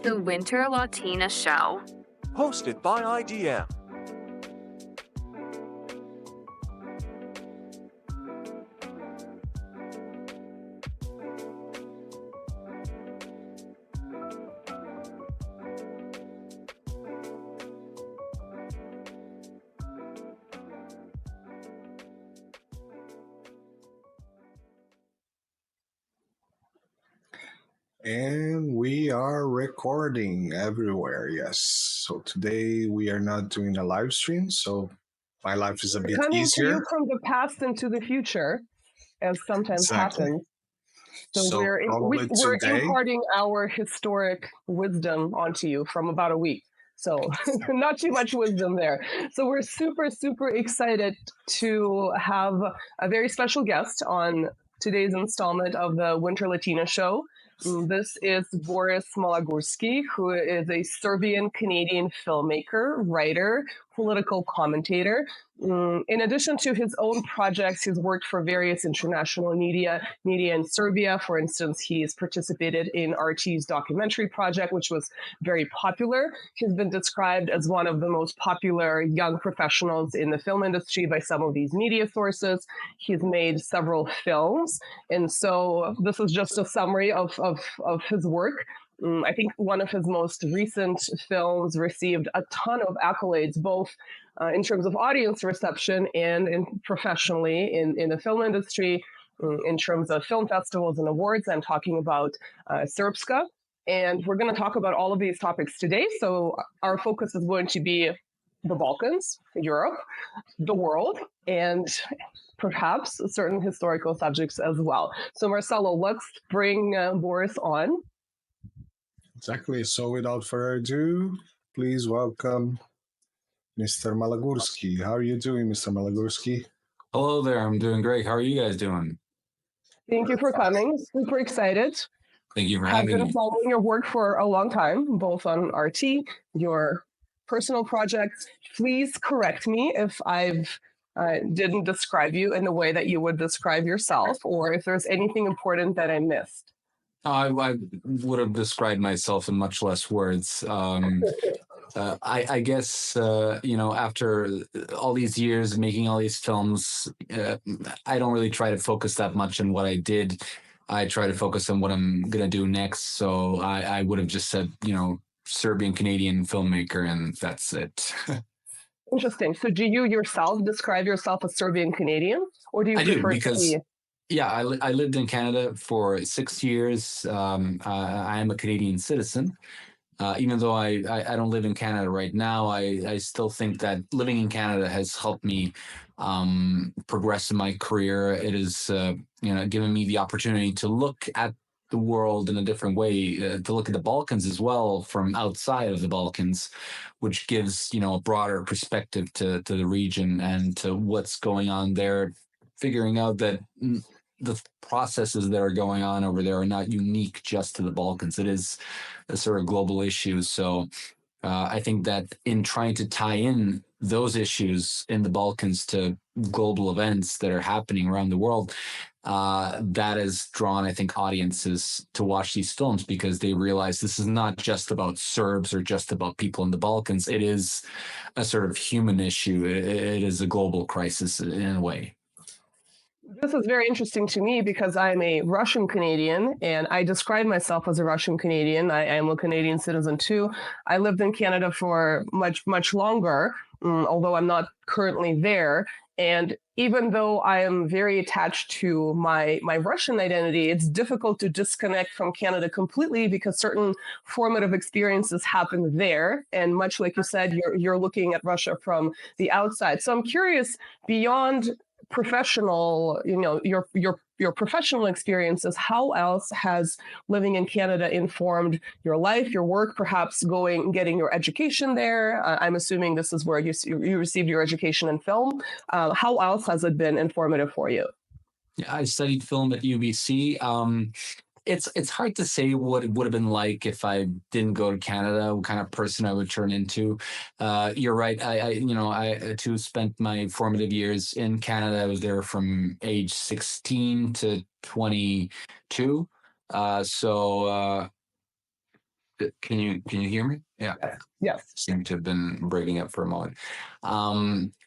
The Winter Latina Show. Hosted by IDM. And we are recording everywhere, yes. So today we are not doing a live stream, so my life is a bit Coming easier. to you from the past into the future, as sometimes Exactly. happens. So So we're probably today, imparting our historic wisdom onto you from about a week. So not too much wisdom there. So we're super, super excited to have a very special guest on today's installment of the Winter Latina Show. This is Boris Malagurski, who is a Serbian-Canadian filmmaker, writer, political commentator. In addition to his own projects, he's worked for various international media in Serbia. For instance, he's participated in RT's documentary project, which was very popular. He's been described as one of the most popular young professionals in the film industry by some of these media sources. He's made several films. And so this is just a summary of his work. I think one of his most recent films received a ton of accolades, both in terms of audience reception and professionally in the film industry, in terms of film festivals and awards. I'm talking about Srpska. And we're going to talk about all of these topics today. So our focus is going to be the Balkans, Europe, the world, and perhaps certain historical subjects as well. So Marcelo, let's bring Boris on. exactly. So without further ado, please welcome Mr. Malagurski. How are you doing, Mr. Malagurski? Hello there. I'm doing great. How are you guys doing? Thank you for coming. Super excited. Thank you for I've having been me. following your work for a long time, both on RT, your personal projects. Please correct me if I've didn't describe you in the way that you would describe yourself, or if there's anything important that I missed. I would have described myself in much less words. I guess, after all these years making all these films, I don't really try to focus that much on what I did. I try to focus on what I'm going to do next. So I would have just said, Serbian-Canadian filmmaker, and that's it. Interesting. So do you yourself describe yourself as Serbian-Canadian, or do you prefer to be? Yeah, I lived in Canada for 6 years. I am a Canadian citizen. Even though I don't live in Canada right now, I still think that living in Canada has helped me progress in my career. It has given me the opportunity to look at the world in a different way, to look at the Balkans as well from outside of the Balkans, which gives a broader perspective to the region and to what's going on there, figuring out that the processes that are going on over there are not unique just to the Balkans. It is a sort of global issue. So I think that in trying to tie in those issues in the Balkans to global events that are happening around the world, that has drawn, I think, audiences to watch these films because they realize this is not just about Serbs or just about people in the Balkans. It is a sort of human issue. It is a global crisis in a way. This is very interesting to me because I'm a Russian Canadian and I describe myself as a Russian Canadian. I am a Canadian citizen too. I lived in Canada for much, much longer, although I'm not currently there. And even though I am very attached to my Russian identity, it's difficult to disconnect from Canada completely because certain formative experiences happen there. And much like you said, you're looking at Russia from the outside. So I'm curious, beyond professional, your professional experiences, how else has living in Canada informed your life, your work, perhaps getting your education there? I'm assuming this is where you received your education in film. How else has it been informative for you? Yeah, I studied film at UBC. It's hard to say what it would have been like if I didn't go to Canada, what kind of person I would turn into. You're right. I too spent my formative years in Canada. I was there from age 16 to 22. So Can you hear me? Yeah. Yes. Seem to have been breaking up for a moment.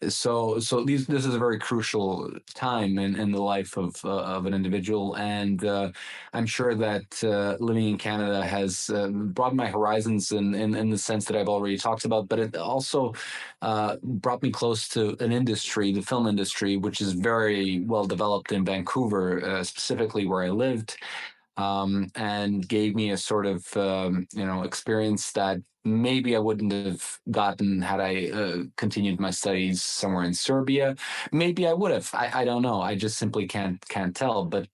So this is a very crucial time in the life of an individual, and I'm sure that living in Canada has broadened my horizons in the sense that I've already talked about, but it also brought me close to an industry, the film industry, which is very well developed in Vancouver, specifically where I lived. And gave me a sort of experience that maybe I wouldn't have gotten had I continued my studies somewhere in Serbia. Maybe I would have. I don't know. I just simply can't tell. But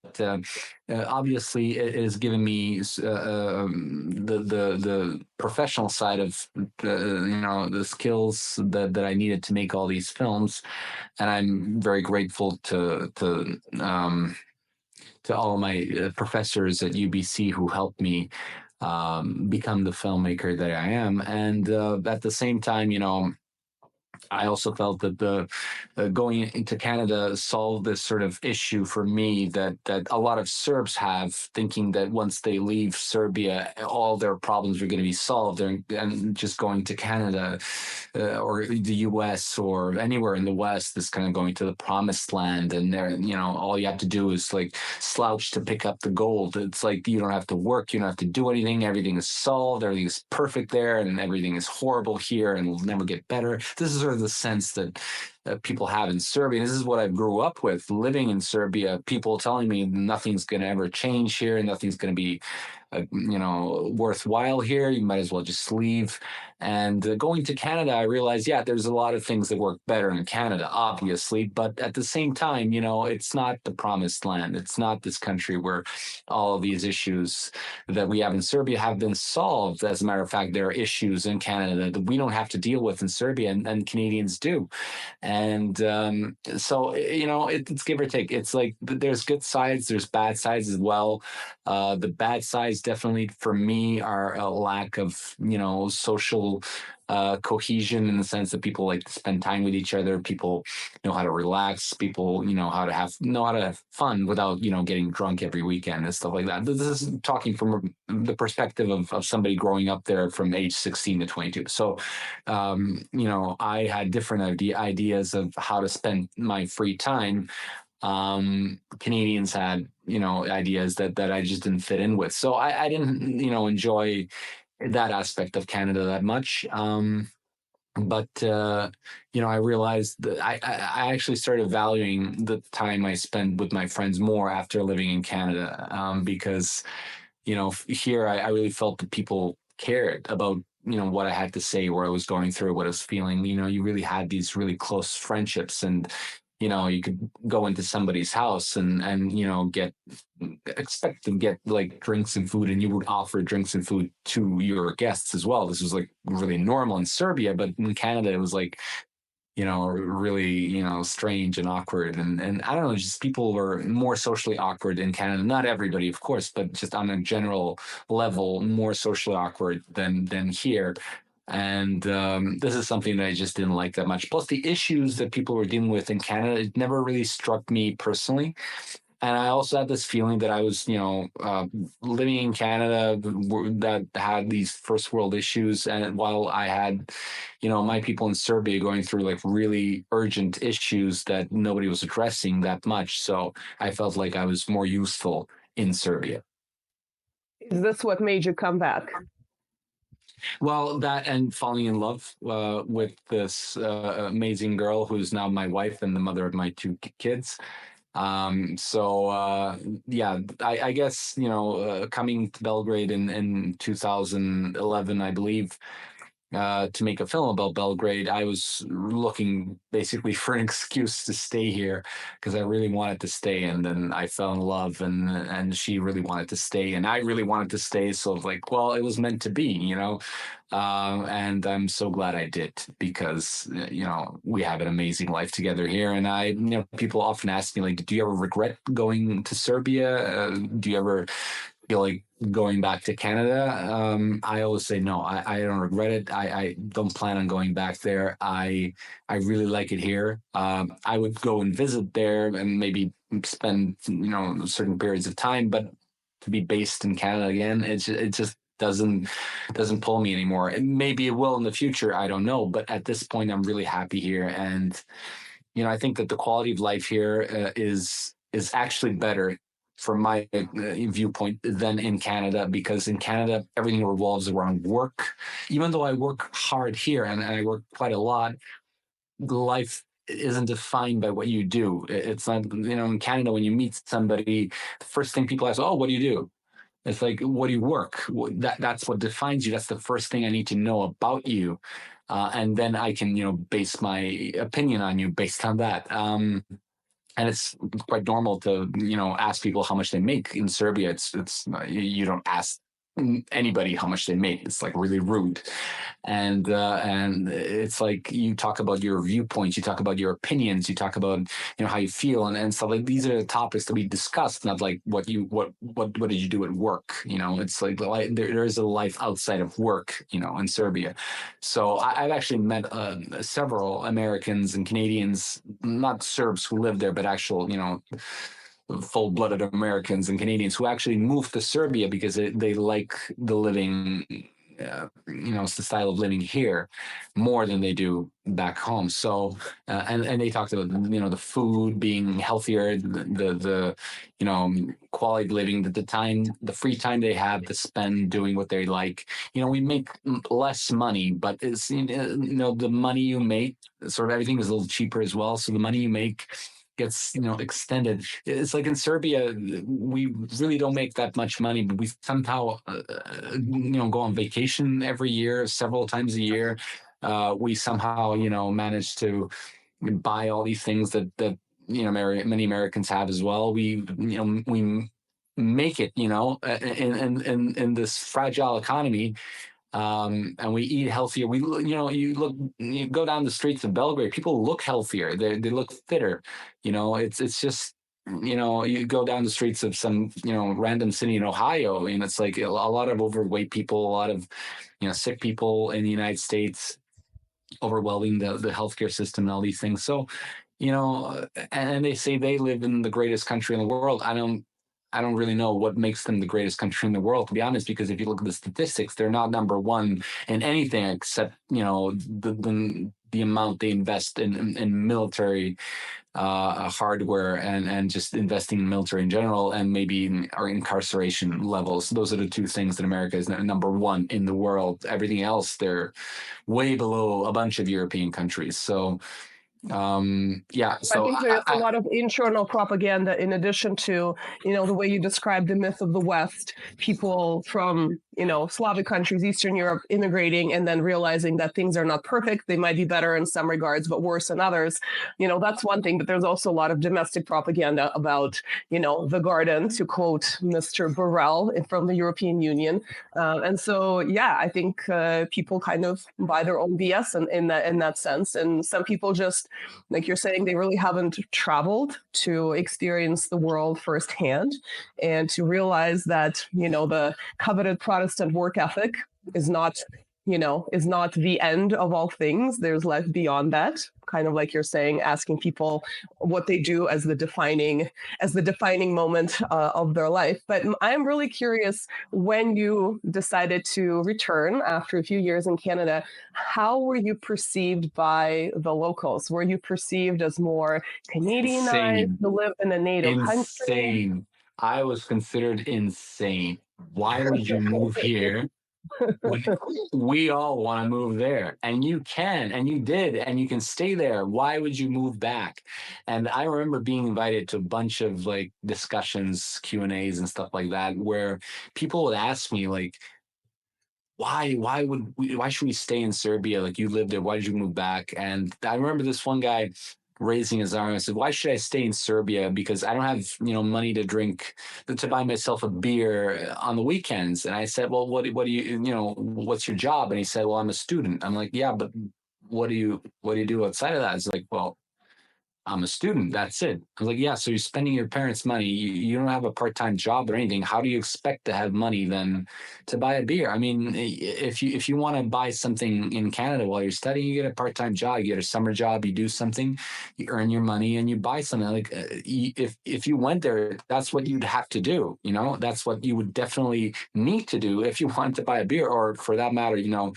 obviously, it has given me the professional side of the skills that I needed to make all these films, and I'm very grateful to all my professors at UBC who helped me become the filmmaker that I am. And at the same time, I also felt that the going into Canada solved this sort of issue for me that a lot of Serbs have, thinking that once they leave Serbia, all their problems are going to be solved, and just going to Canada or the U.S. or anywhere in the West is kind of going to the promised land, and there, all you have to do is like slouch to pick up the gold. It's like you don't have to work, you don't have to do anything. Everything is solved, everything is perfect there, and everything is horrible here, and will never get better. This is sort of the sense that people have in Serbia. And this is what I grew up with, living in Serbia, people telling me nothing's going to ever change here, nothing's going to be worthwhile here, you might as well just leave. And going to Canada, I realized, there's a lot of things that work better in Canada, obviously, but at the same time, it's not the promised land. It's not this country where all of these issues that we have in Serbia have been solved. As a matter of fact, there are issues in Canada that we don't have to deal with in Serbia, and Canadians do. And so, it's give or take. It's like there's good sides, there's bad sides as well. The bad sides definitely for me are a lack of, social cohesion, in the sense that people like to spend time with each other. People know how to relax. People, know how to have fun without, getting drunk every weekend and stuff like that. This is talking from the perspective of somebody growing up there from age 16 to 22. So, I had different ideas of how to spend my free time. Canadians had, ideas that I just didn't fit in with. So I didn't, enjoy that aspect of Canada that much. But I realized that I actually started valuing the time I spent with my friends more after living in Canada, because, here I really felt that people cared about, what I had to say, where I was going through, what I was feeling. You really had these really close friendships, and you could go into somebody's house and expect to get like drinks and food, and you would offer drinks and food to your guests as well. This was like really normal in Serbia, but in Canada it was like, really, strange and awkward. And I don't know, just people were more socially awkward in Canada. Not everybody, of course, but just on a general level, more socially awkward than here. And this is something that I just didn't like that much. Plus, the issues that people were dealing with in Canada, it never really struck me personally. And I also had this feeling that I was, living in Canada that had these first world issues. And while I had, my people in Serbia going through like really urgent issues that nobody was addressing that much. So I felt like I was more useful in Serbia. Is this what made you come back? Well, that and falling in love with this amazing girl who's now my wife and the mother of my two kids. I guess, coming to Belgrade in 2011, I believe, to make a film about Belgrade, I was looking basically for an excuse to stay here because I really wanted to stay. And then I fell in love, and she really wanted to stay, and I really wanted to stay. So like, well, it was meant to be, and I'm so glad I did, because, we have an amazing life together here. And people often ask me, like, do you ever regret going to Serbia? Do you ever feel like going back to Canada? I always say no. I don't regret it. I don't plan on going back there. I really like it here. I would go and visit there and maybe spend certain periods of time, but to be based in Canada again, it just doesn't pull me anymore. And maybe it will in the future, I don't know. But at this point, I'm really happy here, and I think that the quality of life here is actually better from my viewpoint than in Canada, because in Canada everything revolves around work. Even though I work hard here and I work quite a lot, life isn't defined by what you do. It's not, in Canada, when you meet somebody, the first thing people ask, oh, what do you do? It's like, what do you work? That's what defines you. That's the first thing I need to know about you. And then I can, base my opinion on you based on that. And it's quite normal to, ask people how much they make in Serbia. It's you don't ask anybody how much they make. It's like really rude. And it's like, you talk about your viewpoints, you talk about your opinions, you talk about how you feel, and stuff. Like, these are the topics that we discussed, not like what did you do at work. It's like there is a life outside of work, in Serbia. So I've actually met several Americans and Canadians, not Serbs who live there, but actual full-blooded Americans and Canadians who actually moved to Serbia because they like the living, the style of living here more than they do back home. So, and they talked about, the food being healthier, the quality of living, the free time they have to spend doing what they like. We make less money, but it's, the money you make, sort of everything is a little cheaper as well. So the money you make gets extended. It's like in Serbia, we really don't make that much money, but we somehow go on vacation every year, several times a year. We somehow manage to buy all these things that many Americans have as well. We make it in this fragile economy. And we eat healthier. You go down the streets of Belgrade, people look healthier. They look fitter. It's just, you go down the streets of some, random city in Ohio, and it's like a lot of overweight people, a lot of, sick people in the United States, overwhelming the healthcare system and all these things. So, and they say they live in the greatest country in the world. I don't really know what makes them the greatest country in the world, to be honest, because if you look at the statistics, they're not number one in anything except, the amount they invest in military hardware and just investing in military in general, and maybe our incarceration levels. Those are the two things that America is number one in the world. Everything else, they're way below a bunch of European countries. So, so I think there's a lot of internal propaganda, in addition to the way you described the myth of the West, people from Slavic countries, Eastern Europe, immigrating and then realizing that things are not perfect. They might be better in some regards, but worse in others. That's one thing. But there's also a lot of domestic propaganda about the garden, to quote Mr. Borrell from the European Union. And so I think people kind of buy their own BS in that sense. And some people just, like you're saying, they really haven't traveled to experience the world firsthand and to realize that, the coveted Protestant work ethic is not the end of all things. There's life beyond that. Kind of like you're saying, asking people what they do as the defining moment of their life. But I'm really curious, when you decided to return after a few years in Canada, how were you perceived by the locals? Were you perceived as more Canadianized, to live in a native country? Insane. I was considered insane. Why would you move here? We all want to move there, and you can, and you did, and you can stay there. Why would you move back? And I remember being invited to a bunch of like discussions, Q&As and stuff like that, where people would ask me like, why should we stay in Serbia? Like, you lived there, why did you move back? And I remember this one guy raising his arm and said, why should I stay in Serbia? Because I don't have, money to drink, to buy myself a beer on the weekends. And I said, well, what do you, what's your job? And he said, well, I'm a student. I'm like, yeah, but what do you do outside of that? It's like, well, I'm a student. That's it. I was like, yeah, so you're spending your parents' money. You don't have a part-time job or anything. How do you expect to have money then to buy a beer? I mean, if you want to buy something in Canada while you're studying, you get a part-time job, you get a summer job, you do something, you earn your money and you buy something. Like if you went there, that's what you'd have to do. You know, that's what you would definitely need to do if you want to buy a beer, or for that matter, you know,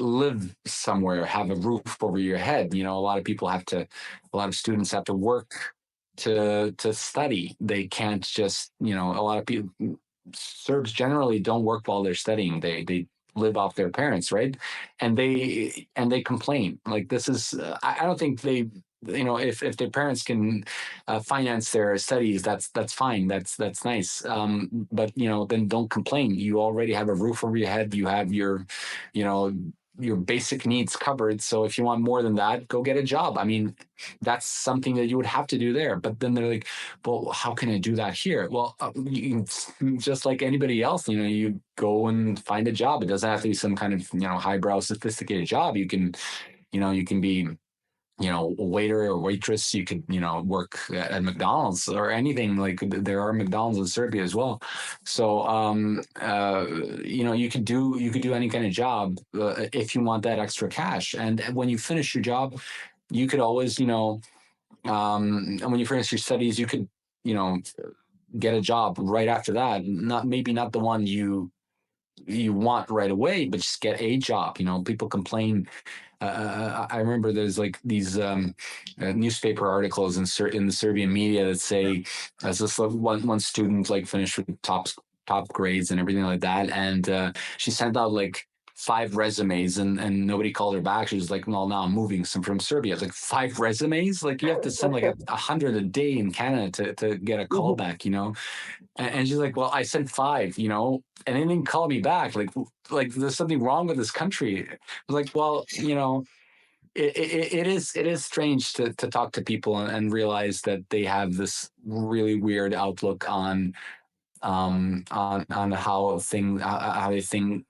live somewhere, have a roof over your head. You know, a lot of students have to work to study. They can't just, you know, a lot of people, Serbs generally don't work while they're studying. They live off their parents, right? And they complain. Like, this is, I don't think they, you know, if their parents can finance their studies, that's fine. That's nice. But you know, then don't complain. You already have a roof over your head. You have your, you know, your basic needs covered. So if you want more than that, go get a job. I mean, that's something that you would have to do there. But then they're like, well, how can I do that here? Well, you can, just like anybody else, you know, you go and find a job. It doesn't have to be some kind of, you know, highbrow, sophisticated job. You can, you know, you can be, you know, a waiter or waitress. You could, you know, work at McDonald's or anything. Like, there are McDonald's in Serbia as well. So, you know, you could do any kind of job if you want that extra cash. And when you finish your job, you could always, you know, and when you finish your studies, you could, you know, get a job right after that. Maybe not the one you want right away, but just get a job. You know, people complain. I remember there's like these newspaper articles in the Serbian media that say, as this one student like finished with top grades and everything like that, and she sent out like 5 resumes and nobody called her back. She was like, well, now I'm moving from Serbia. It's like 5 resumes. Like, you have to send like 100 a day in Canada to get a call back, you know? And she's like, well, I sent 5, you know, and they didn't call me back. Like there's something wrong with this country. I was like, well, you know, it is strange to talk to people and realize that they have this really weird outlook on how they think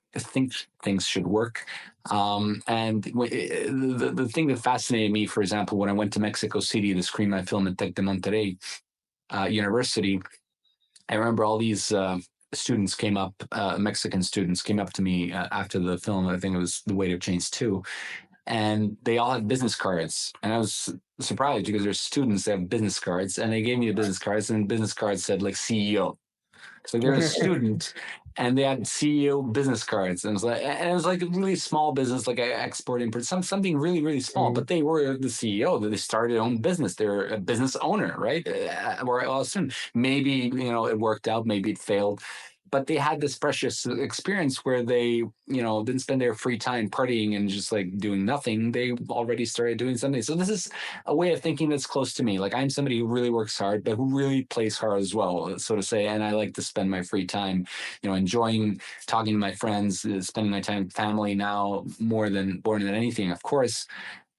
things should work. And the thing that fascinated me, for example, when I went to Mexico City to screen my film at Tec de Monterrey University, I remember all these students came up, Mexican students came up to me after the film. I think it was The Weight of Change 2. And they all had business cards. And I was surprised because there's students that have business cards. And they gave me the business cards, and business cards said like CEO. So they're a student and they had CEO business cards. And it was like a really small business, like export, import, something really, really small. But they were the CEO, that they started their own business. They're a business owner, right? Or I'll assume maybe, you know, it worked out, maybe it failed. But they had this precious experience where they, you know, didn't spend their free time partying and just like doing nothing. They already started doing something. So this is a way of thinking that's close to me. Like, I'm somebody who really works hard, but who really plays hard as well, so to say. And I like to spend my free time, you know, enjoying talking to my friends, spending my time with family now more than anything, of course.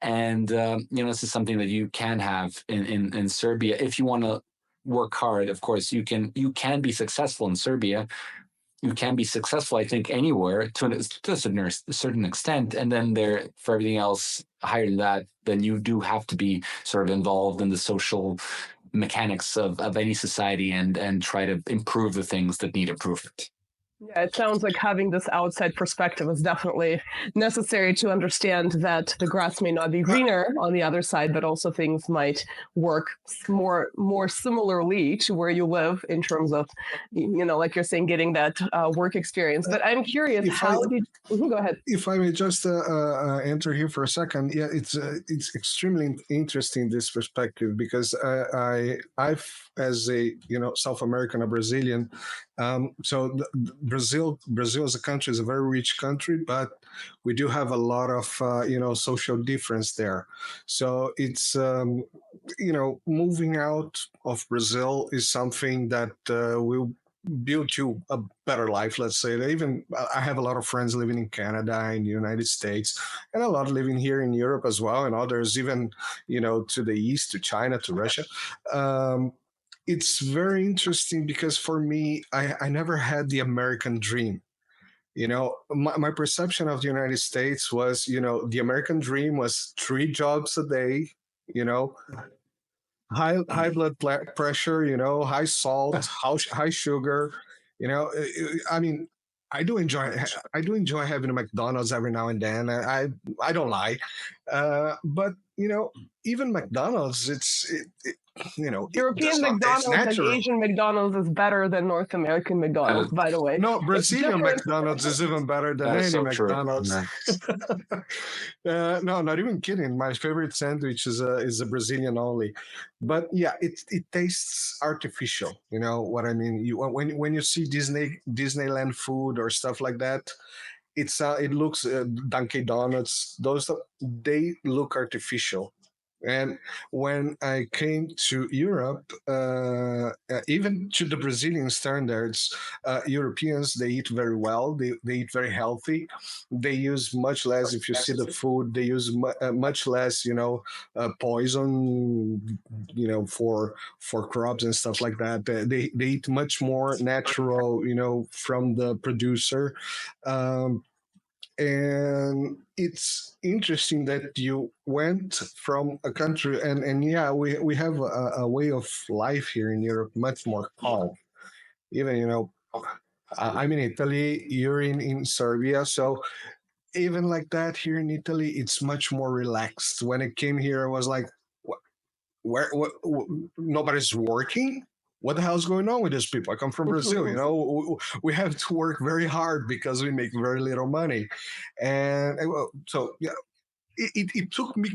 And, you know, this is something that you can have in Serbia if you want to work hard. Of course, you can be successful in Serbia. You can be successful, I think, anywhere to a certain extent. And then for everything else higher than that, then you do have to be sort of involved in the social mechanics of any society and try to improve the things that need improvement. Yeah, it sounds like having this outside perspective is definitely necessary to understand that the grass may not be greener on the other side, but also things might work more similarly to where you live in terms of, you know, like you're saying, getting that work experience. But I'm curious, go ahead. If I may just enter here for a second, yeah, it's extremely interesting, this perspective, because I've, as a, you know, South American, a Brazilian, so Brazil as a country is a very rich country, but we do have a lot of you know, social difference there. So it's you know, moving out of Brazil is something that will build you a better life, let's say. Even I have a lot of friends living in Canada, in the United States, and a lot living here in Europe as well, and others even, you know, to the east, to China, to Russia. It's very interesting because for me, I never had the American dream. You know, my perception of the United States was, you know, the American dream was 3 jobs a day, you know, high blood pressure, high salt, high sugar. I mean, I do enjoy having a McDonald's every now and then. I don't lie, but even McDonald's, European it's McDonald's and natural. Asian McDonald's is better than North American McDonald's, by the way. No, It's Brazilian different. McDonald's is even better than That is any so true. McDonald's. Yeah. No, not even kidding. My favorite sandwich is a Brazilian only, but yeah, it tastes artificial. You know what I mean? When you see Disneyland food or stuff like that, it looks Dunkin' Donuts. Those they look artificial. And when I came to Europe, even to the Brazilian standards, Europeans, they eat very well. They eat very healthy. They use much less. If you see the food, they use much less, poison, for crops and stuff like that. They eat much more natural, from the producer. And it's interesting that you went from a country, and yeah, we have a way of life here in Europe much more calm. Even I'm in Italy, you're in Serbia, so even like that here in Italy, it's much more relaxed. When I came here, I was like, nobody's working. What the hell's going on with these people? I come from Brazil. We have to work very hard because we make very little money, and so yeah, it took me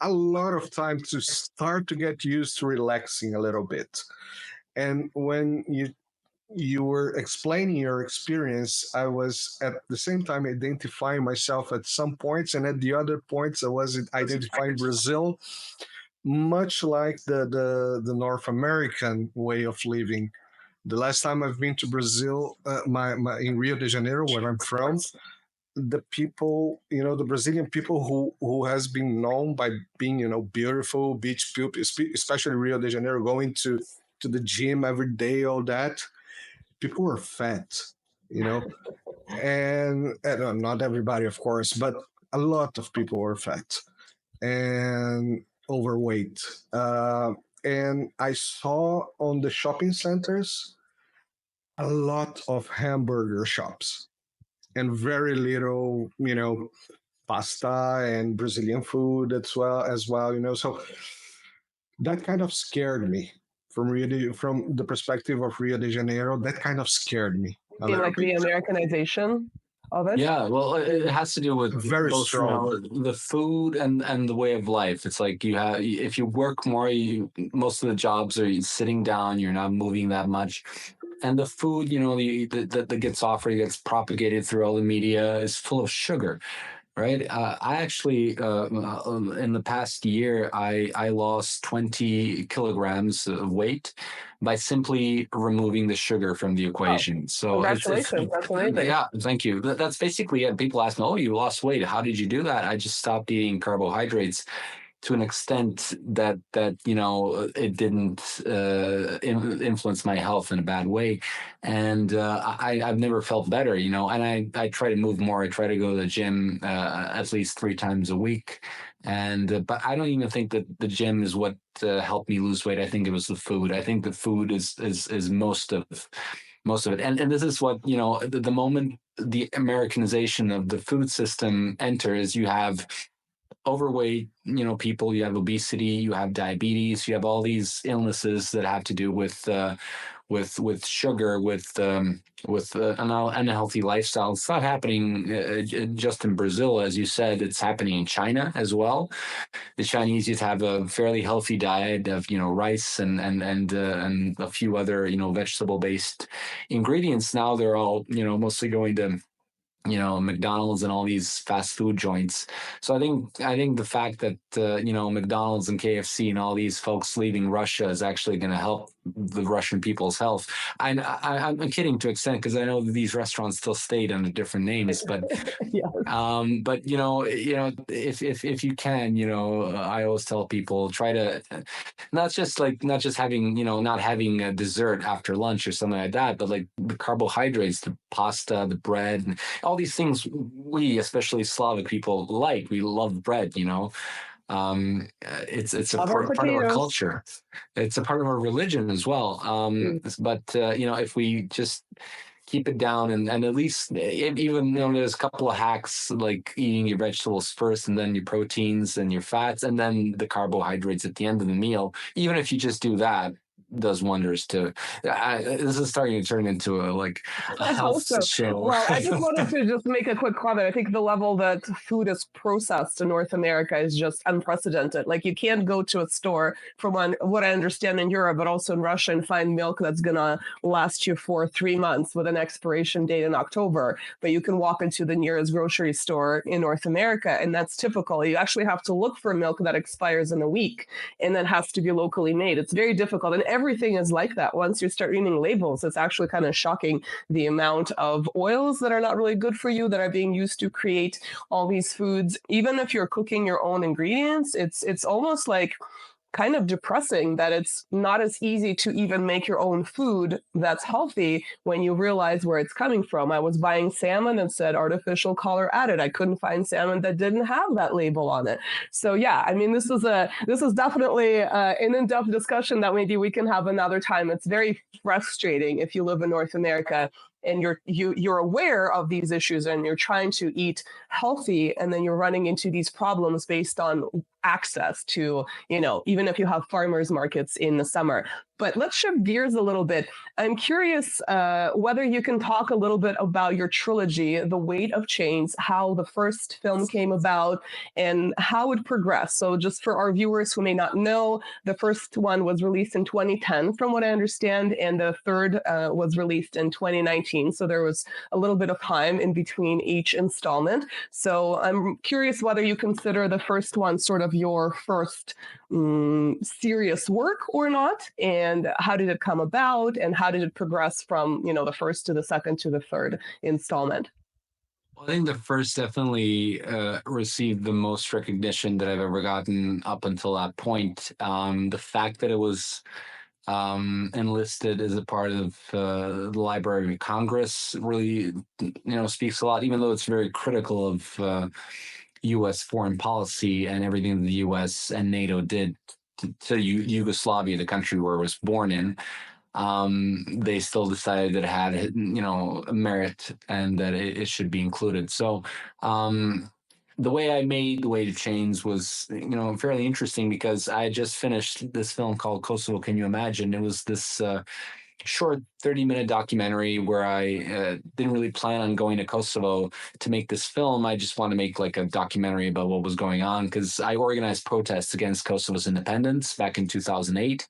a lot of time to start to get used to relaxing a little bit. And when you were explaining your experience, I was at the same time identifying myself at some points, and at the other points, I was identifying Brazil, much like the North American way of living. The last time I've been to Brazil, in Rio de Janeiro, where I'm from, the people, the Brazilian people who has been known by being, beautiful beach people, especially Rio de Janeiro, going to the gym every day, all that. People were fat, and not everybody, of course, but a lot of people were fat and overweight. And I saw on the shopping centers a lot of hamburger shops and very little, pasta and Brazilian food as well. So that kind of scared me from the perspective of Rio de Janeiro. That kind of scared me a You mean little like bit. the Americanization of it? Yeah, well, it has to do with Very both, strong. the food and the way of life. It's like if you work more, most of the jobs are sitting down. You're not moving that much, and the food, that gets offered, gets propagated through all the media, is full of sugar. Right. I actually, in the past year, I lost 20 kilograms of weight by simply removing the sugar from the equation. So Congratulations. That's amazing. yeah, thank you. That's basically it. People ask me, "Oh, you lost weight. How did you do that?" I just stopped eating carbohydrates to an extent that it didn't influence my health in a bad way, and I've never felt better, and I try to move more. I try to go to the gym at least 3 times a week, and but I don't even think that the gym is what helped me lose weight. I think it was the food. I think the food is most of it, and this is what the moment the Americanization of the food system enters, you have overweight, people, you have obesity, you have diabetes, you have all these illnesses that have to do with sugar, with an unhealthy lifestyle. It's not happening just in Brazil, as you said. It's happening in China as well. The Chinese used to have a fairly healthy diet of rice and a few other vegetable based ingredients. Now they're all mostly going to McDonald's and all these fast food joints. So I think the fact that McDonald's and KFC and all these folks leaving Russia is actually going to help the Russian people's health. I'm kidding to an extent, because I know that these restaurants still stayed under different names, but Yes. but if you can, I always tell people, try to not just having not having a dessert after lunch or something like that, but like the carbohydrates, the pasta, the bread, and all these things we, especially Slavic people, like. We love bread, It's a Love our part of our potatoes. culture. It's a part of our religion as well. But if we just keep it down and at least even there's a couple of hacks like eating your vegetables first and then your proteins and your fats and then the carbohydrates at the end of the meal. Even if you just do that, does wonders to. This is starting to turn into a health show. Well, I just wanted to just make a quick comment. I think the level that food is processed in North America is just unprecedented. Like you can't go to a store, from what I understand in Europe, but also in Russia, and find milk that's gonna last you for 3 months with an expiration date in October. But you can walk into the nearest grocery store in North America, and that's typical. You actually have to look for milk that expires in a week, and that has to be locally made. It's very difficult, and everything is like that. Once you start reading labels, it's actually kind of shocking the amount of oils that are not really good for you that are being used to create all these foods. Even if you're cooking your own ingredients, it's almost like kind of depressing that it's not as easy to even make your own food that's healthy when you realize where it's coming from. I was buying salmon and said artificial color added. I couldn't find salmon that didn't have that label on it. So yeah, I mean, this is definitely an in-depth discussion that maybe we can have another time. It's very frustrating if you live in North America and you're aware of these issues and you're trying to eat healthy, and then you're running into these problems based on access to, even if you have farmers markets in the summer. But let's shift gears a little bit. I'm curious whether you can talk a little bit about your trilogy, The Weight of Change, how the first film came about and how it progressed. So just for our viewers who may not know, the first one was released in 2010, from what I understand, and the third was released in 2019. So there was a little bit of time in between each installment. So I'm curious whether you consider the first one sort of your first serious work or not, and how did it come about, and how did it progress from the first to the second to the third installment? Well, I think the first definitely received the most recognition that I've ever gotten up until that point. The fact that it was enlisted as a part of the Library of Congress really, speaks a lot, even though it's very critical of U.S. foreign policy and everything the U.S. and NATO did to Yugoslavia, the country where it was born in. They still decided that it had, merit and that it should be included. So the way I made The Way to Change was, fairly interesting because I just finished this film called Kosovo, Can You Imagine? It was this short 30-minute documentary where I didn't really plan on going to Kosovo to make this film. I just wanted to make like a documentary about what was going on because I organized protests against Kosovo's independence back in 2008,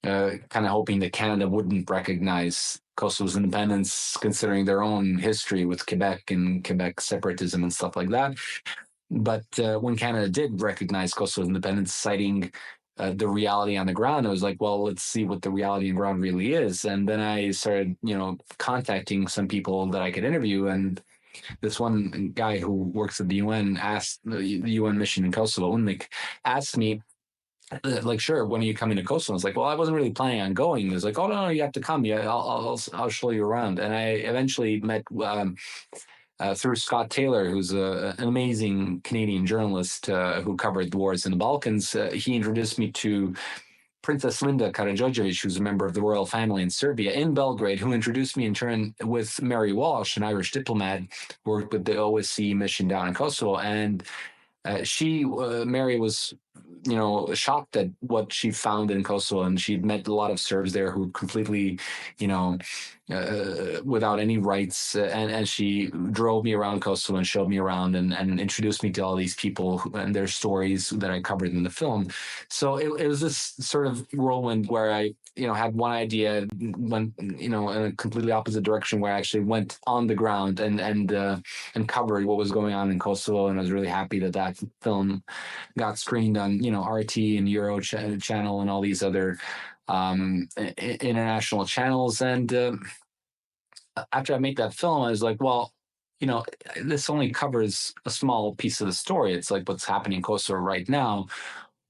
kind of hoping that Canada wouldn't recognize Kosovo's independence, considering their own history with Quebec and Quebec separatism and stuff like that. But when Canada did recognize Kosovo's independence, citing the reality on the ground, I was like, well, let's see what the reality on the ground really is. And then I started, contacting some people that I could interview. And this one guy who works at the UN asked the UN mission in Kosovo, UNMIK, asked me, sure, when are you coming to Kosovo? I was like, well, I wasn't really planning on going. He was like, oh, no, you have to come. Yeah, I'll show you around. And I eventually met through Scott Taylor, who's an amazing Canadian journalist who covered the wars in the Balkans. He introduced me to Princess Linda Karađorđević, who's a member of the royal family in Serbia, in Belgrade, who introduced me in turn with Mary Walsh, an Irish diplomat, who worked with the OSCE mission down in Kosovo. And Mary was, shocked at what she found in Kosovo, and she'd met a lot of Serbs there who completely, without any rights, and she drove me around Kosovo and showed me around and introduced me to all these people and their stories that I covered in the film. So it was this sort of whirlwind where I, had one idea, went, in a completely opposite direction, where I actually went on the ground and covered what was going on in Kosovo. And I was really happy that film got screened on, RT and Euro channel and all these other international channels. And after I made that film, I was like, well, this only covers a small piece of the story. It's like what's happening in Kosovo right now.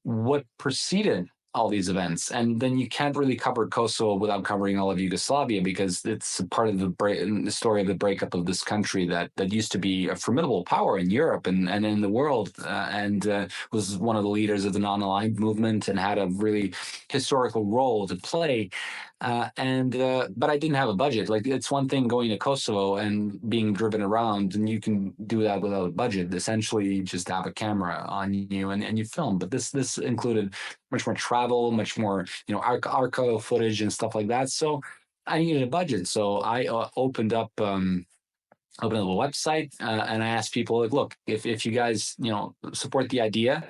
What preceded all these events. And then you can't really cover Kosovo without covering all of Yugoslavia, because it's a part of the story of the breakup of this country that used to be a formidable power in Europe and in the world, and was one of the leaders of the non-aligned movement and had a really historical role to play. But I didn't have a budget. Like, it's one thing going to Kosovo and being driven around, and you can do that without a budget. Essentially, you just have a camera on you and you film. But this included much more travel, much more, archival footage and stuff like that. So I needed a budget. So I opened up a website, and I asked people, like, look, if you guys support the idea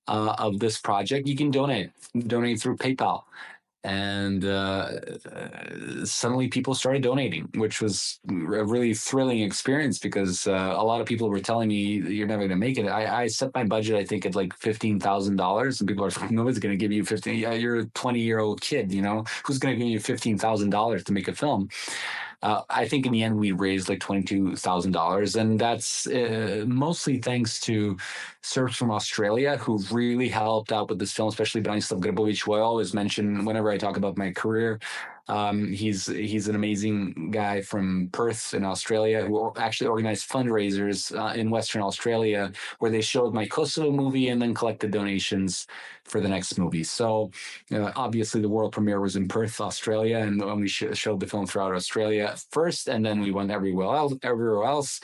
of this project, you can donate through PayPal. And suddenly people started donating, which was a really thrilling experience, because a lot of people were telling me, you're never going to make it. I set my budget, I think, at like $15,000, and people are like, nobody's going to give you 15. Yeah, you're a 20-year-old kid, who's going to give you $15,000 to make a film? I think in the end we raised like $22,000, and that's mostly thanks to Serbs from Australia who really helped out with this film, especially Branislav Grbovic, who I always mention whenever I talk about my career. He's an amazing guy from Perth in Australia, who actually organized fundraisers in Western Australia, where they showed my Kosovo movie and then collected donations for the next movie. So obviously the world premiere was in Perth, Australia, and we showed the film throughout Australia first, and then we went everywhere else.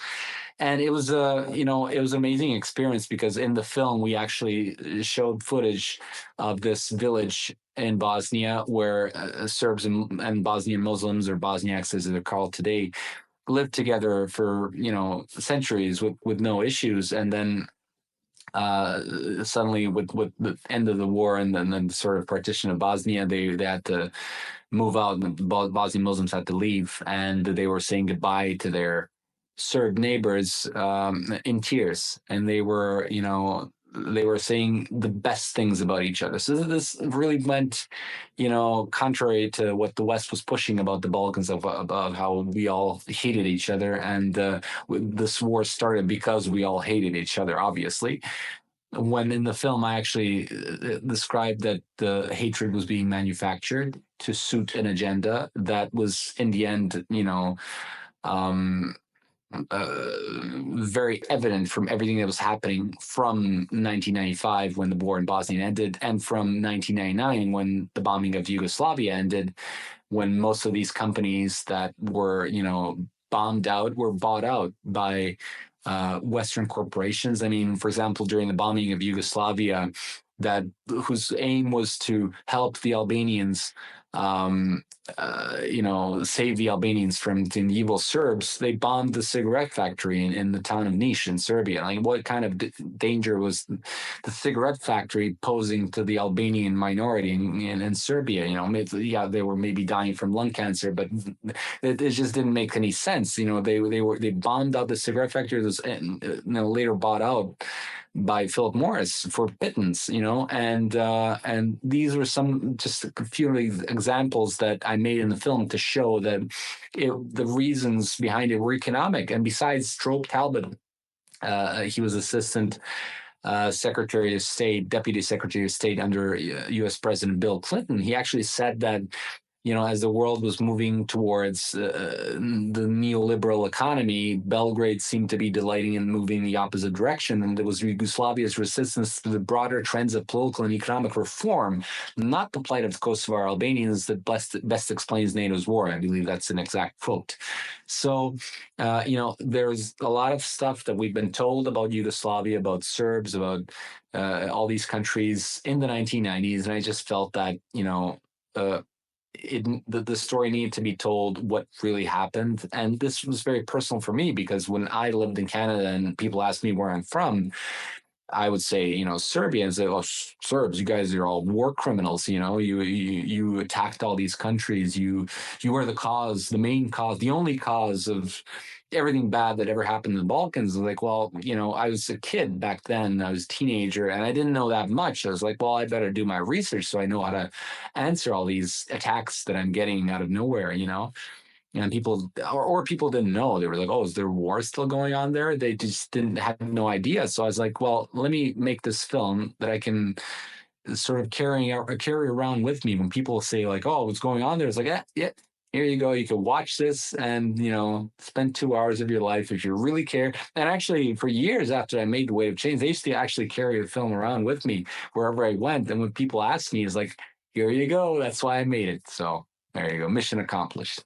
And it was it was an amazing experience, because in the film we actually showed footage of this village in Bosnia where Serbs and Bosnian Muslims, or Bosniaks as they're called today, lived together for centuries with no issues. And then suddenly with the end of the war and then the sort of partition of Bosnia, they had to move out. The Bosnian Muslims had to leave, and they were saying goodbye to their Serb neighbors in tears, and they were saying the best things about each other. So this really went, contrary to what the West was pushing about the Balkans, about how we all hated each other. And this war started because we all hated each other, obviously. When in the film, I actually described that the hatred was being manufactured to suit an agenda that was, in the end, very evident from everything that was happening from 1995, when the war in Bosnia ended, and from 1999, when the bombing of Yugoslavia ended, when most of these companies that were, bombed out were bought out by Western corporations. I mean, for example, during the bombing of Yugoslavia, whose aim was to help the Albanians, save the Albanians from the evil Serbs, they bombed the cigarette factory in the town of Niš in Serbia. Like, what kind of danger was the cigarette factory posing to the Albanian minority in Serbia? They were maybe dying from lung cancer, but it just didn't make any sense. They bombed out the cigarette factory. It was later bought out by Philip Morris for pittance, and these were just a few examples that I made in the film to show that the reasons behind it were economic. And besides Strobe Talbot, he was assistant Secretary of State, Deputy Secretary of State under U.S. President Bill Clinton. He actually said that as the world was moving towards the neoliberal economy, Belgrade seemed to be delighting in moving in the opposite direction. And it was Yugoslavia's resistance to the broader trends of political and economic reform, not the plight of the Kosovar Albanians, that best explains NATO's war. I believe that's an exact quote. So, there's a lot of stuff that we've been told about Yugoslavia, about Serbs, about all these countries in the 1990s. And I just felt that, the story needed to be told what really happened. And this was very personal for me, because when I lived in Canada and people asked me where I'm from, I would say, Serbia, and say, "Oh, Serbs, you guys are all war criminals. You attacked all these countries. You were the main cause, the only cause of everything bad that ever happened in the Balkans." Like, well, I was a kid back then. I was a teenager, and I didn't know that much. I was like, well, I better do my research so I know how to answer all these attacks that I'm getting out of nowhere. And people, or people didn't know. They were like, "Oh, is there war still going on there?" They just had no idea. So I was like, well, let me make this film that I can sort of carry around with me when people say like, "Oh, what's going on there?" It's like, yeah, here you go. You can watch this and, spend 2 hours of your life if you really care. And actually, for years after I made The Weight of Change, they used to actually carry the film around with me wherever I went. And when people ask me, it's like, here you go. That's why I made it. So there you go. Mission accomplished.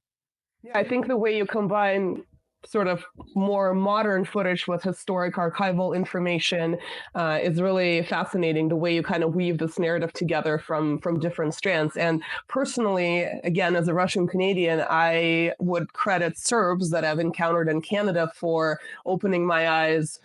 Yeah, I think the way you combine sort of more modern footage with historic archival information is really fascinating, the way you kind of weave this narrative together from different strands. And personally, again, as a Russian Canadian, I would credit Serbs that I've encountered in Canada for opening my eyes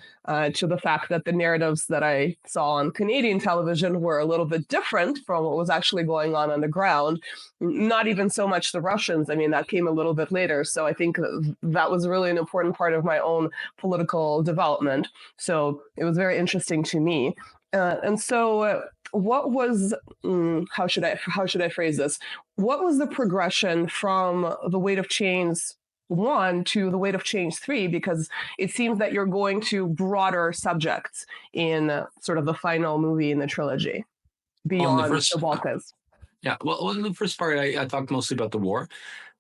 to the fact that the narratives that I saw on Canadian television were a little bit different from what was actually going on the ground. Not even so much the Russians. I mean, that came a little bit later. So I think that was really an important part of my own political development. So it was very interesting to me. And so what was, how should I phrase this? What was the progression from The Weight of Change 1 to The Weight of Change 3, because it seems that you're going to broader subjects in sort of the final movie in the trilogy beyond the Balkans. Yeah, well, in the first part, I talked mostly about the war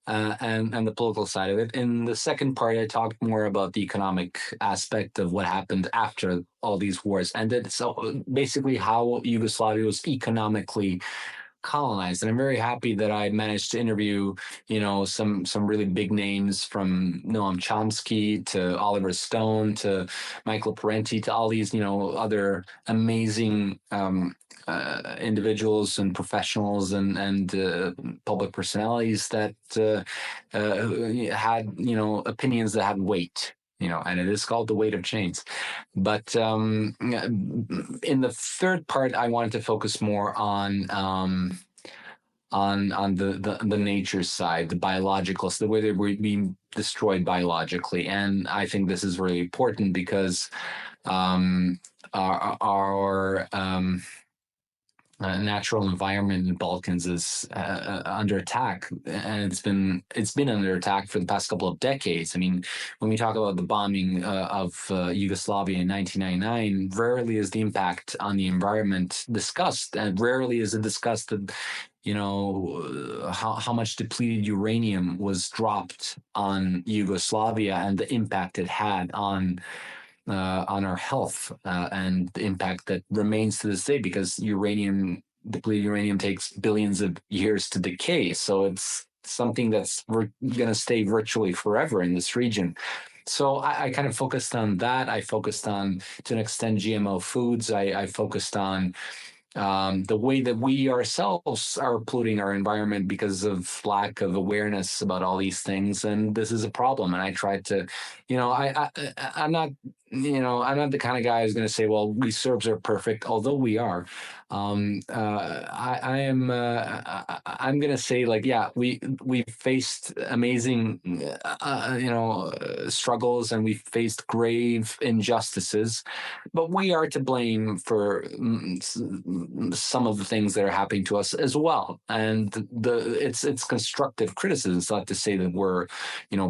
and the political side of it. In the second part, I talked more about the economic aspect of what happened after all these wars ended. So basically how Yugoslavia was economically colonized. And I'm very happy that I managed to interview, some really big names, from Noam Chomsky to Oliver Stone to Michael Parenti to all these, other amazing individuals and professionals and public personalities that had, opinions that had weight. And it is called The Weight of Change. But in the third part, I wanted to focus more on the nature side, the biological, so the way that we're being destroyed biologically. And I think this is really important because our natural environment in the Balkans is under attack, and it's been under attack for the past couple of decades. I mean, when we talk about the bombing of Yugoslavia in 1999, rarely is the impact on the environment discussed, and rarely is it discussed that how much depleted uranium was dropped on Yugoslavia and the impact it had on our health and the impact that remains to this day, because depleted uranium takes billions of years to decay. So it's something that's going to stay virtually forever in this region. So I kind of focused on that. I focused on, to an extent, GMO foods. I focused on the way that we ourselves are polluting our environment because of lack of awareness about all these things, and this is a problem. And I tried to, I'm not the kind of guy who's going to say, well, we Serbs are perfect, although we are. I'm going to say, like, yeah, we faced amazing, struggles, and we faced grave injustices, but we are to blame for some of the things that are happening to us as well. And it's constructive criticism. It's not to say that we're,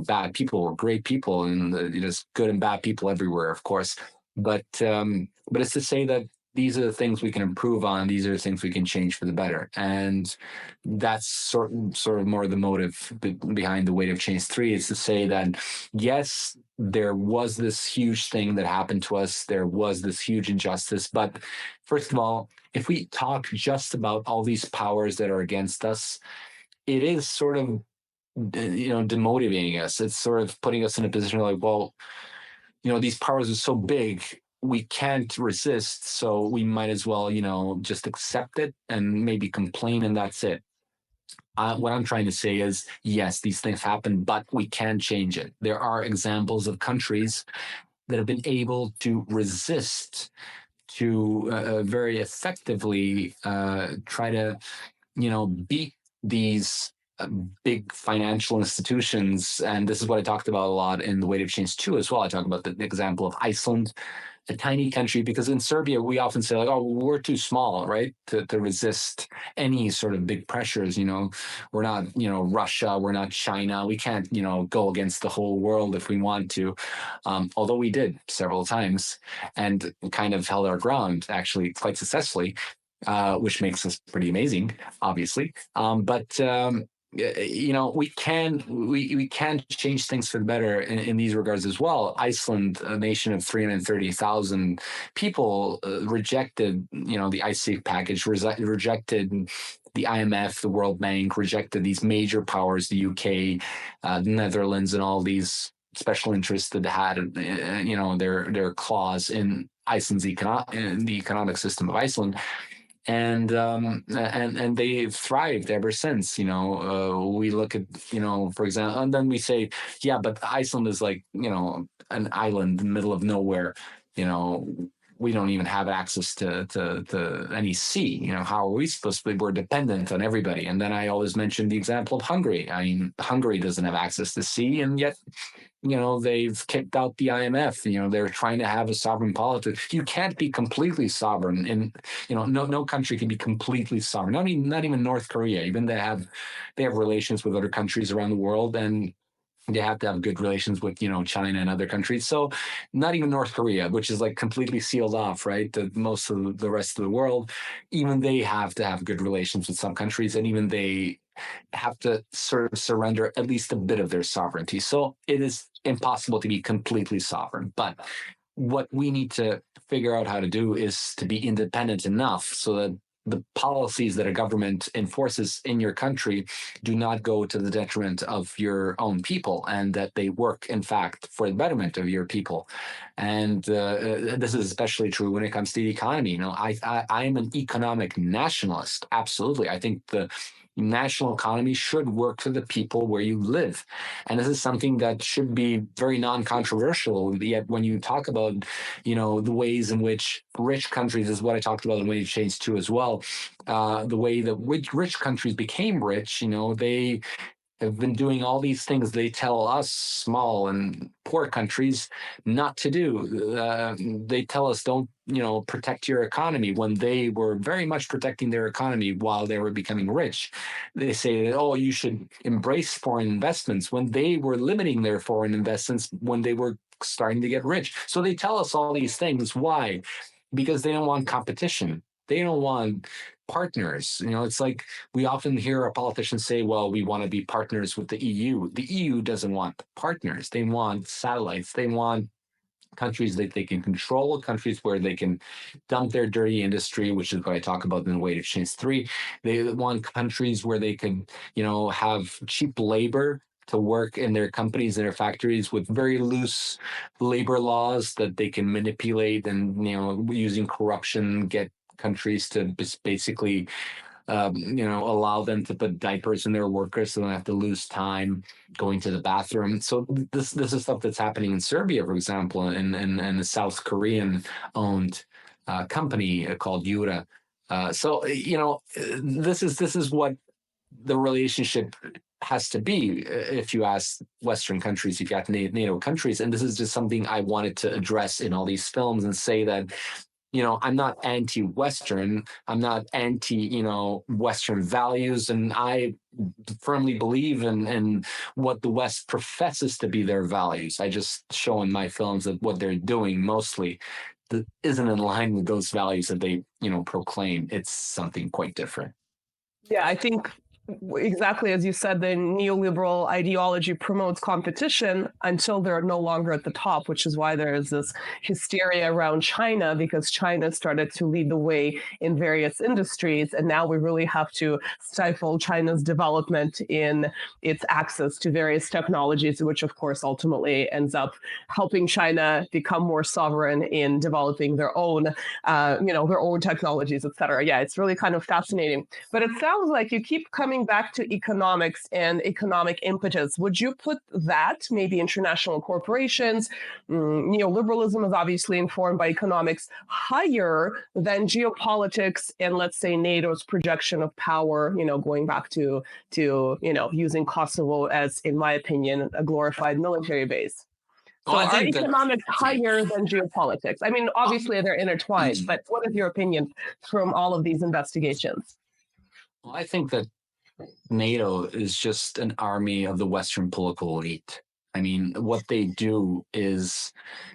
bad people. We're great people, and there's good and bad people everywhere, of course. But it's to say that these are the things we can improve on. These are the things we can change for the better. And that's sort of more the motive behind The Weight of Change 3, is to say that, yes, there was this huge thing that happened to us. There was this huge injustice. But first of all, if we talk just about all these powers that are against us, it is sort of, demotivating us. It's sort of putting us in a position like, well, these powers are so big, we can't resist, so we might as well, just accept it and maybe complain, and that's it. What I'm trying to say is, yes, these things happen, but we can change it. There are examples of countries that have been able to resist, to very effectively try to, beat these big financial institutions. And this is what I talked about a lot in The Weight of Change 2 as well. I talk about the example of Iceland, a tiny country, because in Serbia, we often say, like, oh, we're too small, right, to resist any sort of big pressures. We're not, Russia, we're not China. We can't, go against the whole world if we want to, although we did several times and kind of held our ground, actually, quite successfully. which makes us pretty amazing, obviously. We can change things for the better in these regards as well. Iceland, a nation of 330,000 people, rejected the IC package, rejected the IMF, the World Bank, rejected these major powers, the UK, the Netherlands, and all these special interests that had their claws in Iceland's in the economic system of Iceland. And they've thrived ever since. We look at, for example, and then we say, yeah, but Iceland is like, an island in the middle of nowhere. We don't even have access to any sea. How are we supposed to be? We're dependent on everybody. And then I always mention the example of Hungary. I mean, Hungary doesn't have access to sea, and yet they've kicked out the IMF. They're trying to have a sovereign politics. You can't be completely sovereign, and no country can be completely sovereign. Not even North Korea. Even they have relations with other countries around the world, and they have to have good relations with China and other countries. So not even North Korea, which is like completely sealed off, right? Most of the rest of the world, even they have to have good relations with some countries, and even they have to sort of surrender at least a bit of their sovereignty. So it is impossible to be completely sovereign. But what we need to figure out how to do is to be independent enough so that the policies that a government enforces in your country do not go to the detriment of your own people, and that they work, in fact, for the betterment of your people. And this is especially true when it comes to the economy. I'm an economic nationalist. Absolutely. I think the national economy should work for the people where you live. And this is something that should be very non-controversial. Yet when you talk about, the ways in which rich countries, is what I talked about in Wage Change 2 as well, the way that rich countries became rich, they have been doing all these things they tell us small and poor countries not to do. They tell us don't, protect your economy, when they were very much protecting their economy while they were becoming rich. They say that, oh, you should embrace foreign investments, when they were limiting their foreign investments when they were starting to get rich. So they tell us all these things. Why? Because they don't want competition. They don't want partners. It's like we often hear our politicians say, well, we want to be partners with the EU. The EU doesn't want partners. They want satellites. They want countries that they can control, countries where they can dump their dirty industry, which is what I talk about in the Wage Change 3. They want countries where they can, have cheap labor to work in their companies and their factories with very loose labor laws that they can manipulate, and, using corruption, get countries to basically allow them to put diapers in their workers so they don't have to lose time going to the bathroom. So this is stuff that's happening in Serbia, for example, and a South Korean owned company called Cultura. This is what the relationship has to be. If you ask Western countries, if you ask NATO countries, and this is just something I wanted to address in all these films and say that, I'm not anti-Western. I'm not anti, Western values. And I firmly believe in what the West professes to be their values. I just show in my films that what they're doing mostly that isn't in line with those values that they, proclaim. It's something quite different. Yeah, I think exactly as you said, the neoliberal ideology promotes competition until they're no longer at the top, which is why there is this hysteria around China, because China started to lead the way in various industries. And now we really have to stifle China's development in its access to various technologies, which of course ultimately ends up helping China become more sovereign in developing their own, their own technologies, et cetera. Yeah, it's really kind of fascinating. But it sounds like you keep coming back to economics and economic impetus. Would you put that, maybe international corporations, neoliberalism is obviously informed by economics, higher than geopolitics and, let's say, NATO's projection of power, going back to using Kosovo as, in my opinion, a glorified military base? So Well, I are think economics higher than geopolitics? I mean, obviously they're intertwined, but what is your opinion from all of these investigations? Well, I think that NATO is just an army of the Western political elite. I mean, what they do is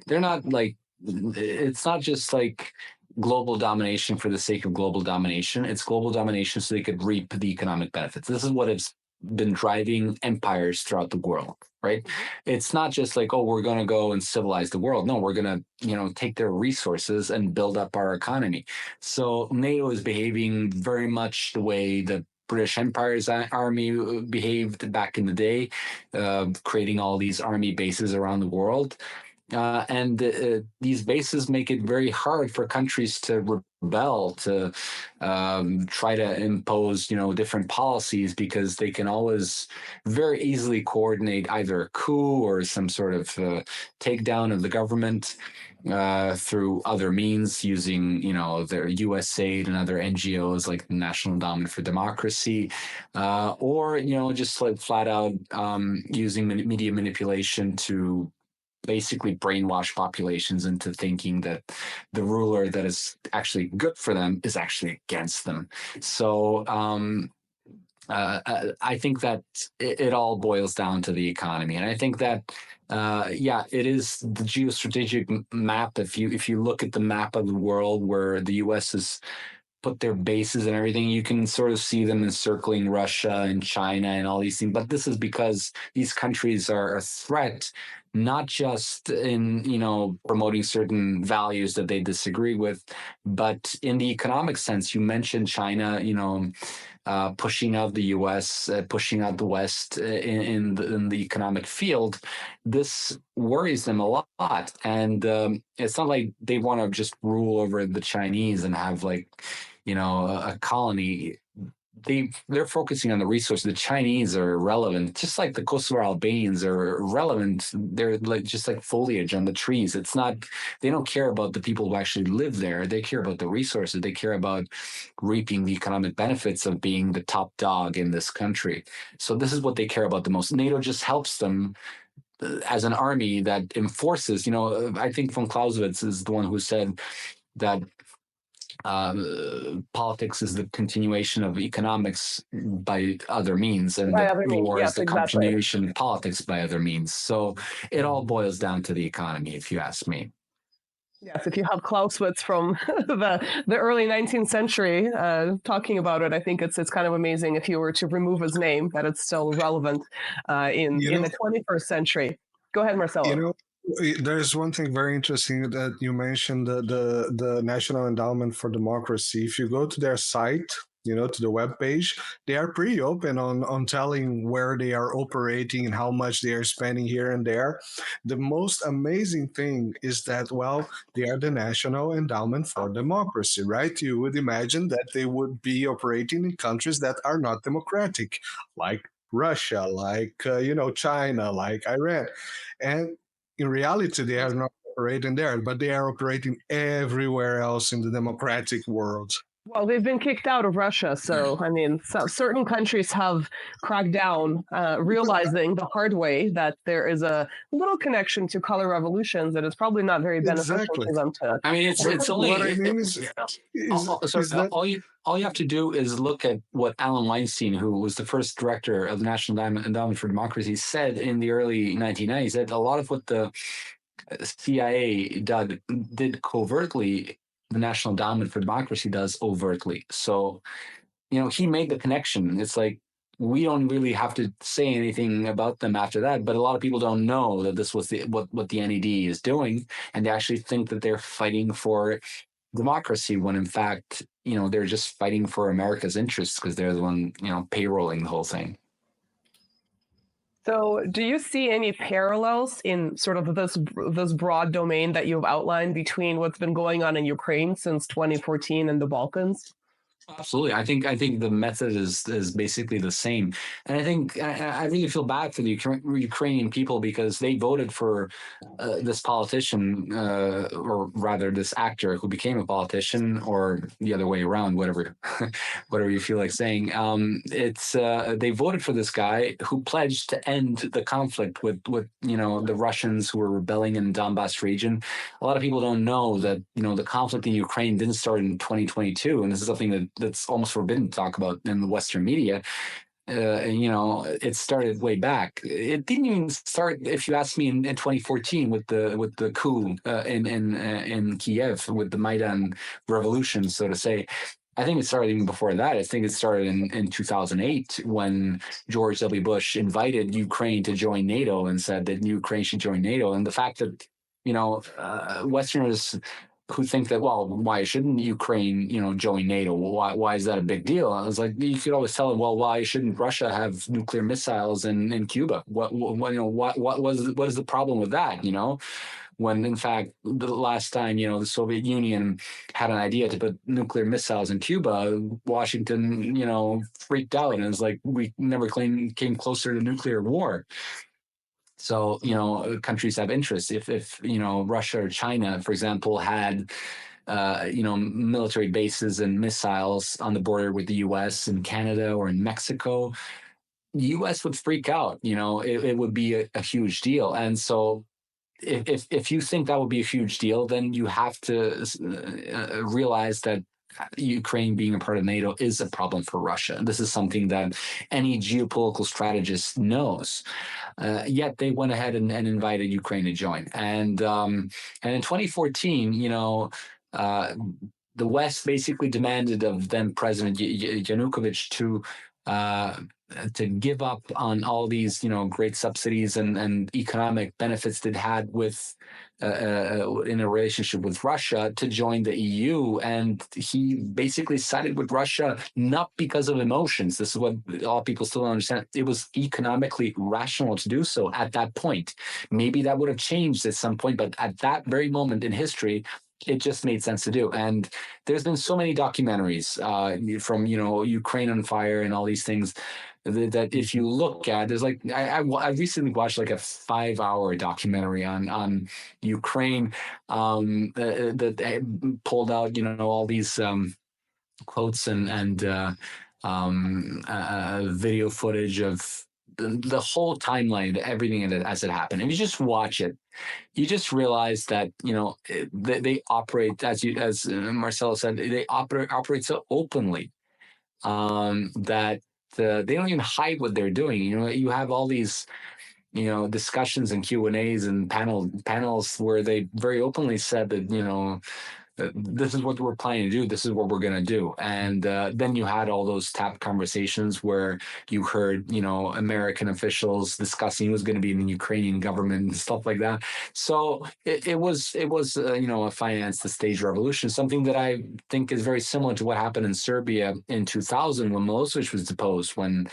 they're not like, it's not just like global domination for the sake of global domination. It's global domination so they could reap the economic benefits. This is what has been driving empires throughout the world, right? It's not just like, oh, we're going to go and civilize the world. No, we're going to, take their resources and build up our economy. So NATO is behaving very much the way the British Empire's army behaved back in the day, creating all these army bases around the world. And these bases make it very hard for countries to rebel, to try to impose, different policies, because they can always very easily coordinate either a coup or some sort of takedown of the government through other means, using, their US aid and other NGOs like the National Endowment for Democracy, or, just like flat out using media manipulation to basically brainwash populations into thinking that the ruler that is actually good for them is actually against them. So I think that it all boils down to the economy. And I think that, it is the geostrategic map. If you look at the map of the world where the U.S. has put their bases and everything, you can sort of see them encircling Russia and China and all these things. But this is because these countries are a threat, not just in, promoting certain values that they disagree with, but in the economic sense. You mentioned China, pushing out the U.S., pushing out the West in the economic field. This worries them a lot. And it's not like they want to just rule over the Chinese and have a colony. They're focusing on the resources. The Chinese are irrelevant, just like the Kosovo Albanians are irrelevant. They're just like foliage on the trees. It's not, they don't care about the people who actually live there. They care about the resources. They care about reaping the economic benefits of being the top dog in this country. So this is what they care about the most. NATO just helps them as an army that enforces, I think von Clausewitz is the one who said that politics is the continuation of economics by other means, and war is the continuation of politics by other means. So it all boils down to the economy, if you ask me. Yes, if you have Clausewitz from the early 19th century talking about it, I think it's kind of amazing if you were to remove his name, that it's still relevant in the 21st century. Go ahead, Marcelo. There's one thing very interesting that you mentioned, the National Endowment for Democracy. If you go to their site, to the web page, they are pretty open on telling where they are operating and how much they are spending here and there. The most amazing thing is that, they are the National Endowment for Democracy, right? You would imagine that they would be operating in countries that are not democratic, like Russia, like, China, like Iran. And in reality, they are not operating there, but they are operating everywhere else in the democratic world. Well, they've been kicked out of Russia. So, I mean, certain countries have cracked down, realizing the hard way that there is a little connection to color revolutions that is probably not very beneficial to them to. I mean, it's only. What I mean all you have to do is look at what Alan Weinstein, who was the first director of the National Endowment for Democracy, said in the early 1990s, that a lot of what the CIA did covertly, the National Endowment for Democracy does overtly. So, he made the connection. It's like, we don't really have to say anything about them after that, but a lot of people don't know that this was what the NED is doing, and they actually think that they're fighting for democracy, when in fact, they're just fighting for America's interests, because they're the one, payrolling the whole thing. So do you see any parallels in sort of this broad domain that you've outlined between what's been going on in Ukraine since 2014 and the Balkans? Absolutely. I think the method is basically the same. And I think I really feel bad for the Ukrainian people, because they voted for this politician, or rather this actor who became a politician, or the other way around, whatever you feel like saying. They voted for this guy who pledged to end the conflict with the Russians who were rebelling in the Donbass region. A lot of people don't know that the conflict in Ukraine didn't start in 2022, and this is something that's almost forbidden to talk about in the Western media. it started way back. It didn't even start, if you ask me, in 2014 with the coup in Kiev, with the Maidan revolution, so to say. I think it started even before that. I think it started in 2008 when George W. Bush invited Ukraine to join NATO and said that Ukraine should join NATO. And the fact that, Westerners who think that, well, why shouldn't Ukraine, join NATO? Why is that a big deal? I was like, you could always tell them, well, why shouldn't Russia have nuclear missiles in Cuba? What is the problem with that? When in fact the last time the Soviet Union had an idea to put nuclear missiles in Cuba, Washington freaked out, and it was like we never came closer to nuclear war. So countries have interests. If Russia or China, for example, had military bases and missiles on the border with the U.S. and Canada or in Mexico, the U.S. would freak out. It would be a huge deal. And so if you think that would be a huge deal, then you have to realize that Ukraine being a part of NATO is a problem for Russia. This is something that any geopolitical strategist knows. Yet they went ahead and invited Ukraine to join. And in 2014, the West basically demanded of then President Yanukovych to give up on all these, great subsidies and economic benefits that had with in a relationship with Russia to join the EU. And he basically sided with Russia, not because of emotions. This is what all people still don't understand. It was economically rational to do so at that point. Maybe that would have changed at some point, but at that very moment in history, it just made sense to do. And there's been so many documentaries from, Ukraine on Fire and all these things that if you look at, there's like, I recently watched like a 5-hour documentary on Ukraine that pulled out, all these quotes and video footage of the whole timeline, everything as it happened. And you just watch it, you just realize that they operate, as Marcelo said, they operate so openly that they don't even hide what they're doing. You have all these discussions and Q&As and panels where they very openly said that this is what we're planning to do. This is what we're going to do. And then you had all those tap conversations where you heard, American officials discussing who's going to be in the Ukrainian government and stuff like that. So it was a finance the stage revolution, something that I think is very similar to what happened in Serbia in 2000 when Milosevic was deposed, when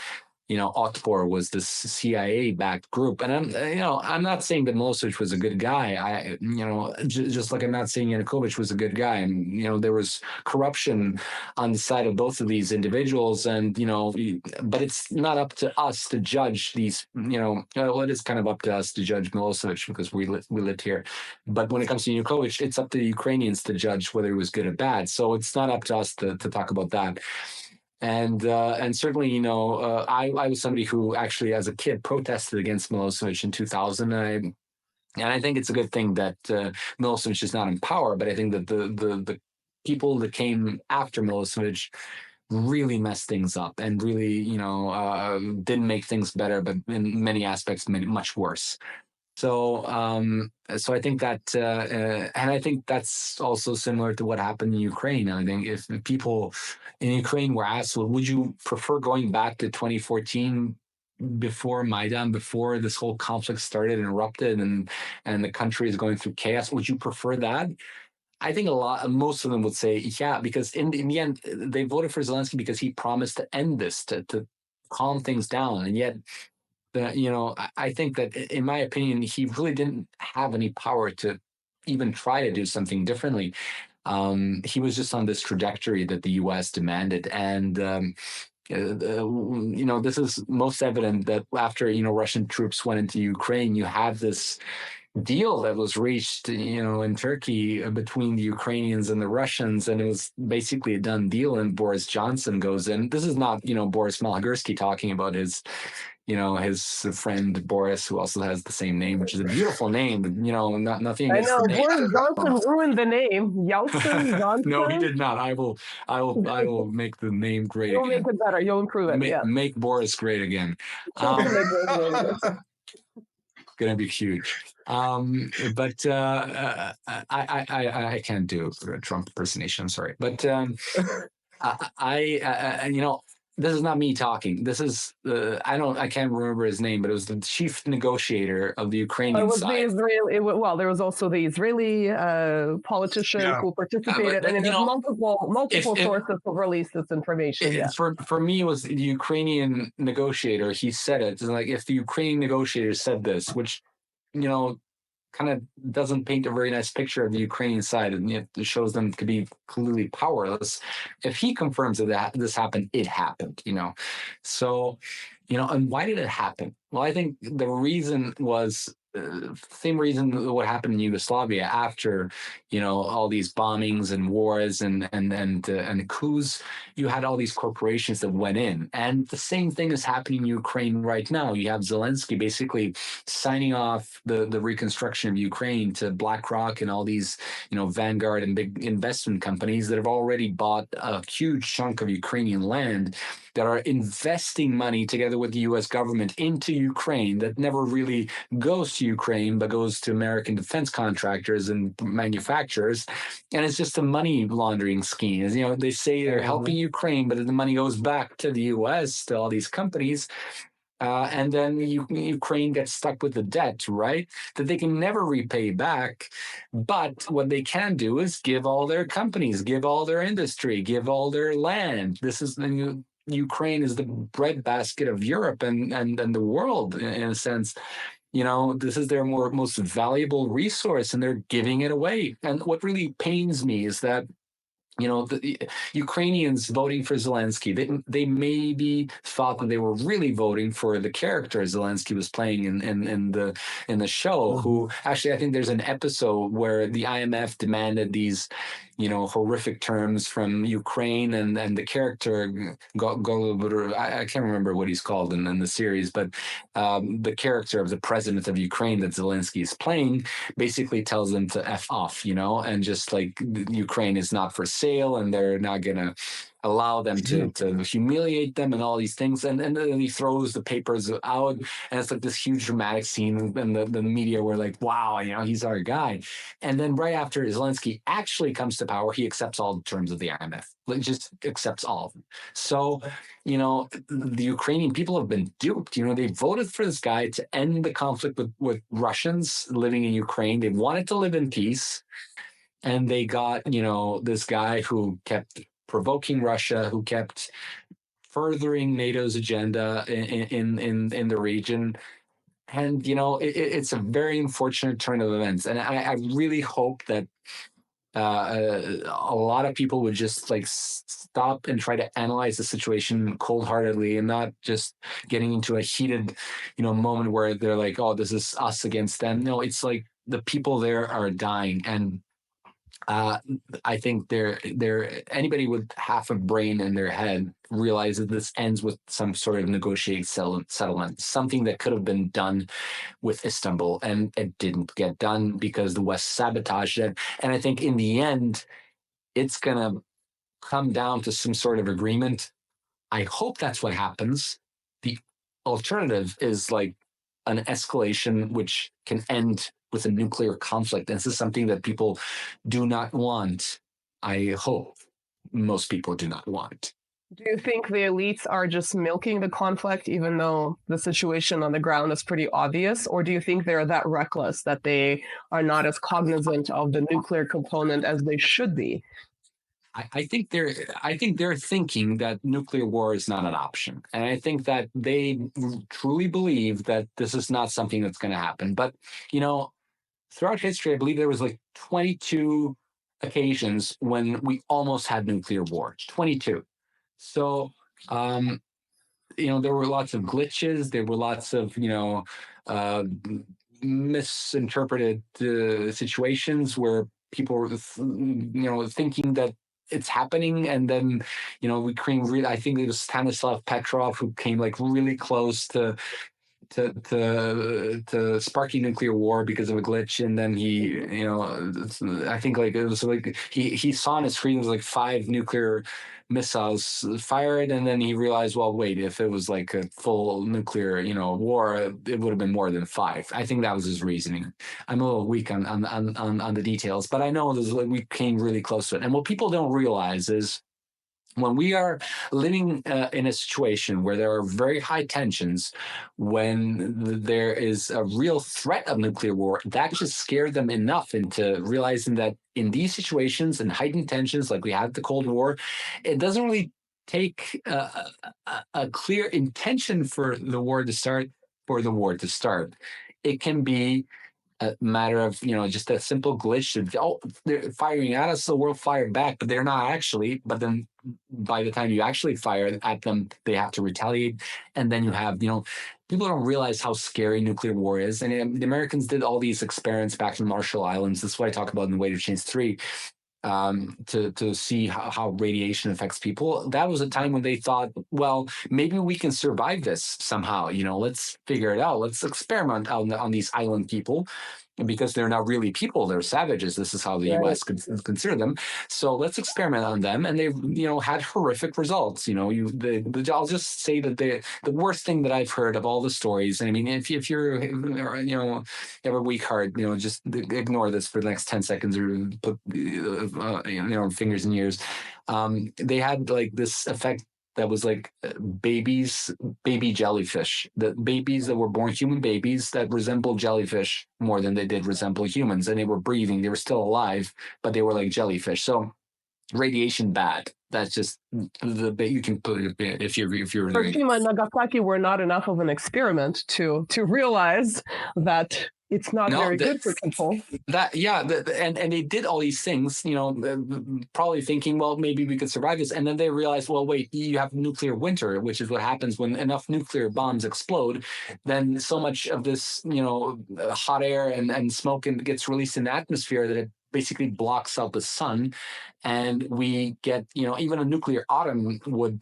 Otpor was this CIA-backed group. And I'm not saying that Milosevic was a good guy. Just like I'm not saying Yanukovych was a good guy. And, there was corruption on the side of both of these individuals. And, but it's not up to us to judge these, it is kind of up to us to judge Milosevic because we lived here. But when it comes to Yanukovych, it's up to the Ukrainians to judge whether he was good or bad. So it's not up to us to talk about that. And certainly, I was somebody who actually, as a kid, protested against Milosevic in 2000. And I think it's a good thing that Milosevic is not in power. But I think that the people that came after Milosevic really messed things up and really, didn't make things better, but in many aspects made it much worse. So I think that, and I think that's also similar to what happened in Ukraine. I think if people in Ukraine were asked, well, would you prefer going back to 2014 before Maidan, before this whole conflict started and erupted and the country is going through chaos? Would you prefer that? I think most of them would say, yeah, because in the end, they voted for Zelensky because he promised to end this, to calm things down. And yet, I think that, in my opinion, he really didn't have any power to even try to do something differently. He was just on this trajectory that the U.S. demanded. And, this is most evident that after, Russian troops went into Ukraine, you have this deal that was reached, in Turkey between the Ukrainians and the Russians, and it was basically a done deal. And Boris Johnson goes in. This is not, Boris Malagurski talking about his, his friend Boris, who also has the same name, which is a beautiful name, but, nothing I against know the name. Boris Johnson ruined the name. Yeltsin Johnson. No, he did not. I will make the name great You'll again. make it better. You'll improve it. Yeah. Make Boris great again. Make Boris great again. Gonna be huge. But I can't do a Trump impersonation. I'm sorry, but this is not me talking. This is I can't remember his name, but it was the chief negotiator of the Ukrainian It was side. the Israeli. Well, there was also the Israeli politician who participated, and there's multiple sources who released this information. For me, it was the Ukrainian negotiator. He said it. It's like if the Ukrainian negotiator said this, which kind of doesn't paint a very nice picture of the Ukrainian side, and it shows them to be clearly powerless. If he confirms that this happened, it happened, So, and why did it happen? Well, I think the reason was same reason what happened in Yugoslavia after, all these bombings and wars and coups. You had all these corporations that went in, and the same thing is happening in Ukraine right now. You have Zelensky basically signing off the reconstruction of Ukraine to BlackRock and all these, Vanguard and big investment companies that have already bought a huge chunk of Ukrainian land, that are investing money together with the U.S. government into Ukraine that never really goes to Ukraine, but goes to American defense contractors and manufacturers. And it's just a money laundering scheme. They say they're helping Ukraine, but the money goes back to the U.S., to all these companies. And then Ukraine gets stuck with the debt, right? That they can never repay back. But what they can do is give all their companies, give all their industry, give all their land. Ukraine is the breadbasket of Europe and the world, in a sense. This is their most valuable resource, and they're giving it away. And what really pains me is that the Ukrainians voting for Zelensky, they maybe thought that they were really voting for the character Zelensky was playing in the show. Who actually, I think there's an episode where the IMF demanded these horrific terms from Ukraine, and the character I can't remember what he's called in the series, but the character of the president of Ukraine that Zelensky is playing basically tells them to F off, and just like Ukraine is not for sale, and they're not gonna allow them to humiliate them and all these things. And then he throws the papers out, and it's like this huge dramatic scene, and the media were like, wow, he's our guy. And then right after Zelensky actually comes to power, he accepts all the terms of the IMF. Like, just accepts all of them. So, the Ukrainian people have been duped. They voted for this guy to end the conflict with Russians living in Ukraine. They wanted to live in peace. And they got, this guy who kept provoking Russia, who kept furthering NATO's agenda in the region. And, it's a very unfortunate turn of events. And I really hope that a lot of people would just stop and try to analyze the situation cold-heartedly, and not just getting into a heated, moment where they're like, oh, this is us against them. No, it's like the people there are dying. And I think anybody with half a brain in their head realizes this ends with some sort of negotiated settlement, something that could have been done with Istanbul, and it didn't get done because the West sabotaged it. And I think in the end, it's going to come down to some sort of agreement. I hope that's what happens. The alternative is like an escalation, which can end with a nuclear conflict. And this is something that people do not want. I hope most people do not want. Do you think the elites are just milking the conflict, even though the situation on the ground is pretty obvious? Or do you think they're that reckless that they are not as cognizant of the nuclear component as they should be? I think they're thinking that nuclear war is not an option. And I think that they truly believe that this is not something that's going to happen. But, throughout history, I believe there was 22 occasions when we almost had nuclear war. 22. So, there were lots of glitches. There were lots of, misinterpreted situations where people were, thinking that it's happening. And then, we came, I think it was Stanislav Petrov who came like really close to sparking nuclear war because of a glitch, and then he, I think like it was like he saw on his screen it was like 5 nuclear missiles fired, and then he realized, well, wait, if it was like a full nuclear, war, it would have been more than 5. I think that was his reasoning. I'm a little weak on the details, but I know we came really close to it. And what people don't realize is, when we are living in a situation where there are very high tensions, when there is a real threat of nuclear war, that just scared them enough into realizing that in these situations and heightened tensions like we had the Cold War, it doesn't really take a clear intention for the war to start. It can be a matter of, just a simple glitch of, they're firing at us, so we'll fire back, but they're not actually. But then by the time you actually fire at them, they have to retaliate. And then you have, people don't realize how scary nuclear war is. And the Americans did all these experiments back in Marshall Islands. This is what I talk about in The Weight of Change 3. To see how radiation affects people. That was a time when they thought, well, maybe we can survive this somehow. Let's figure it out. Let's experiment on these island people, because they're not really people, they're savages. This is how the U.S. consider them. So let's experiment on them, and they, had horrific results. I'll just say that the worst thing that I've heard of all the stories. And I mean, if you're, have a weak heart, just ignore this for the next 10 seconds, or put, fingers in ears. They had like this effect that was like baby jellyfish, the babies that were born, human babies that resembled jellyfish more than they did resemble humans. And they were breathing, they were still alive, but they were like jellyfish. So radiation bad. That's just you can put it if you're Hiroshima and Nagasaki were not enough of an experiment to realize that it's not very good for people. And they did all these things, probably thinking, well, maybe we could survive this. And then they realized, well, wait, you have nuclear winter, which is what happens when enough nuclear bombs explode. Then so much of this, hot air and smoke gets released in the atmosphere that it basically blocks out the sun, and we get, even a nuclear autumn would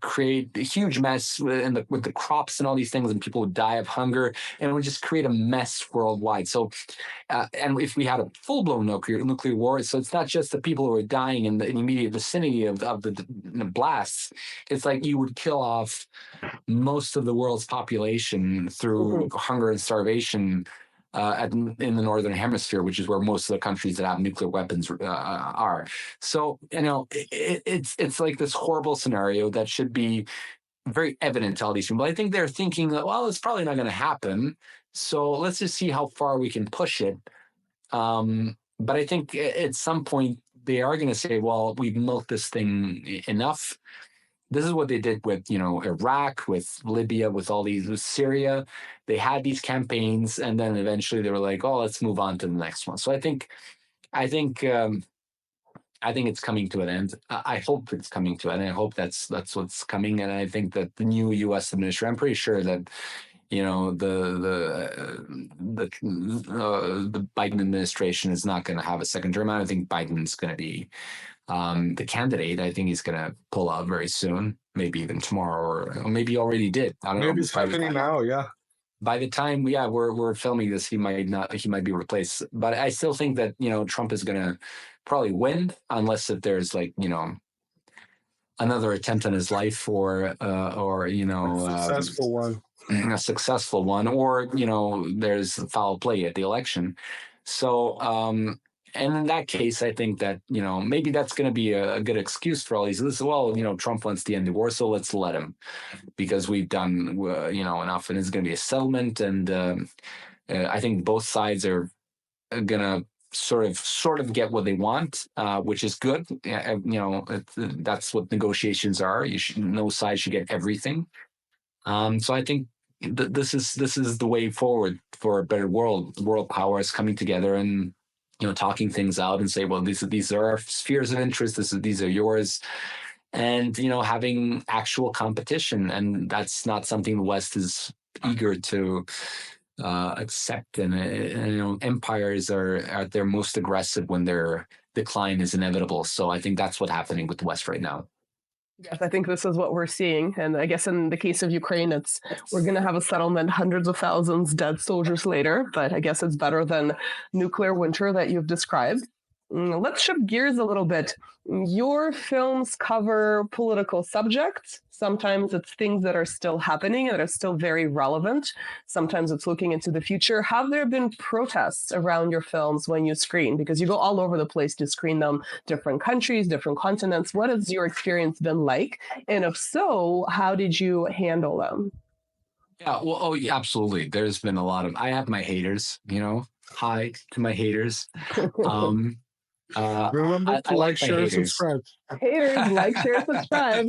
create a huge mess with the crops and all these things, and people would die of hunger, and it would just create a mess worldwide. So, and if we had a full-blown nuclear war, so it's not just the people who are dying in the immediate vicinity of the blasts. It's like you would kill off most of the world's population through hunger and starvation. In the northern hemisphere, which is where most of the countries that have nuclear weapons are. So, it's like this horrible scenario that should be very evident to all these people. I think they're thinking that, well, it's probably not going to happen, so let's just see how far we can push it. But I think at some point they are going to say, well, we've milked this thing enough. This is what they did with, Iraq, with Libya, with Syria. They had these campaigns, and then eventually they were like, "Oh, let's move on to the next one." So I think it's coming to an end. I hope it's coming to an end. I hope that's what's coming. And I think that the new U.S. administration, I'm pretty sure that, the Biden administration is not going to have a second term. I don't think Biden's going to be the candidate. I think he's going to pull out very soon, maybe even tomorrow, or maybe already did. I don't know. Maybe it's happening now. Yeah. By the time, we're filming this, he might be replaced. But I still think that, Trump is going to probably win, unless if there's like, another attempt on his life, or a successful one, or, there's foul play at the election. So, and in that case, I think that, maybe that's going to be a good excuse for all these. Well, Trump wants to end the war, so let's let him, because we've done, enough, and it's going to be a settlement. And I think both sides are going to sort of get what they want, which is good. That's what negotiations are. No side should get everything. So I think this is the way forward for a better world. World powers coming together and, talking things out and say, well, these are our spheres of interest. These are yours. And, having actual competition. And that's not something the West is eager to accept. And empires are at their most aggressive when they're decline is inevitable. So I think that's what's happening with the West right now. Yes, I think this is what we're seeing. And I guess in the case of Ukraine, we're going to have a settlement, hundreds of thousands dead soldiers later. But I guess it's better than nuclear winter that you've described. Let's shift gears a little bit. Your films cover political subjects. Sometimes it's things that are still happening and that are still very relevant. Sometimes it's looking into the future. Have there been protests around your films when you screen? Because you go all over the place to screen them, different countries, different continents. What has your experience been like? And if so, how did you handle them? Yeah, well, yeah, absolutely. There's been a lot of, I have my haters, hi to my haters. Remember to like, share, subscribe. Haters, like, share, subscribe.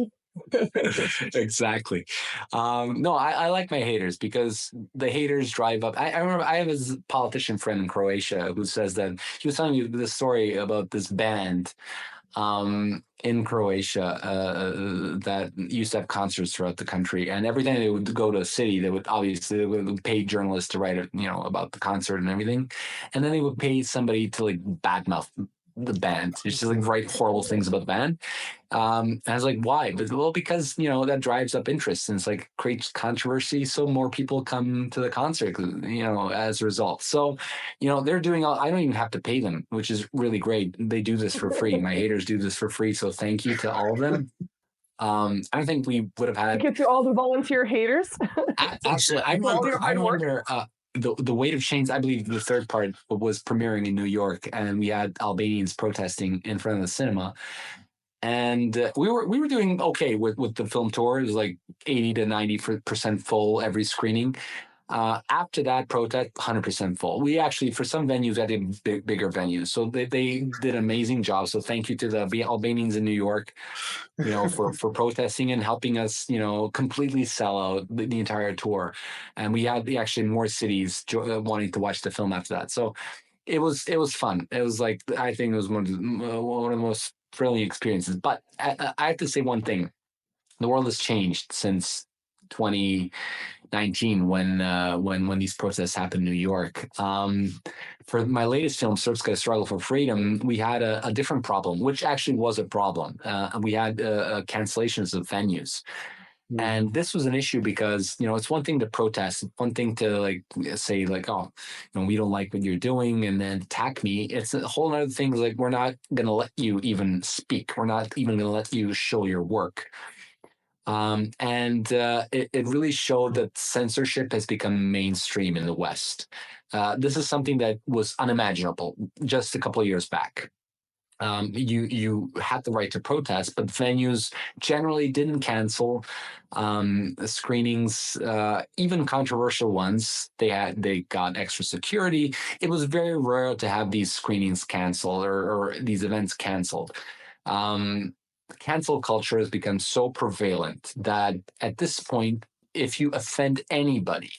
Exactly. No, I like my haters because the haters drive up. I remember I have a politician friend in Croatia who says that he was telling me this story about this band in Croatia that used to have concerts throughout the country, and every time they would go to a city, they would pay journalists to write about the concert and everything, and then they would pay somebody to like badmouth the band, just like write horrible things about the band. And I was like, why? But well, because that drives up interest and it's like creates controversy, so more people come to the concert, as a result. So, they're doing all. I don't even have to pay them, which is really great. They do this for free. My haters do this for free, so thank you to all of them. I think we would have had. Get to all the volunteer haters. Absolutely, I remember. The Weight of Chains, I believe the third part was premiering in New York, and we had Albanians protesting in front of the cinema. And we were doing okay with the film tour. It was like 80 to 90% full every screening. After that protest, 100% full. We actually, for some venues, had bigger venues. So they did an amazing job. So thank you to the Albanians in New York, for protesting and helping us, completely sell out the entire tour. And we had actually more cities wanting to watch the film after that. So it was fun. It was like, I think it was one of the most thrilling experiences. But I have to say one thing. The world has changed since 2019 when these protests happened in New York. For my latest film, Srpska Struggle for Freedom, we had a different problem, which actually was a problem. We had cancellations of venues. And this was an issue because, it's one thing to protest, one thing to say oh, we don't like what you're doing and then attack me. It's a whole other thing. Like, we're not going to let you even speak. We're not even going to let you show your work. It really showed that censorship has become mainstream in the West. This is something that was unimaginable just a couple of years back. You had the right to protest, but venues generally didn't cancel screenings, even controversial ones. They got extra security. It was very rare to have these screenings canceled or these events canceled. Cancel culture has become so prevalent that at this point, if you offend anybody,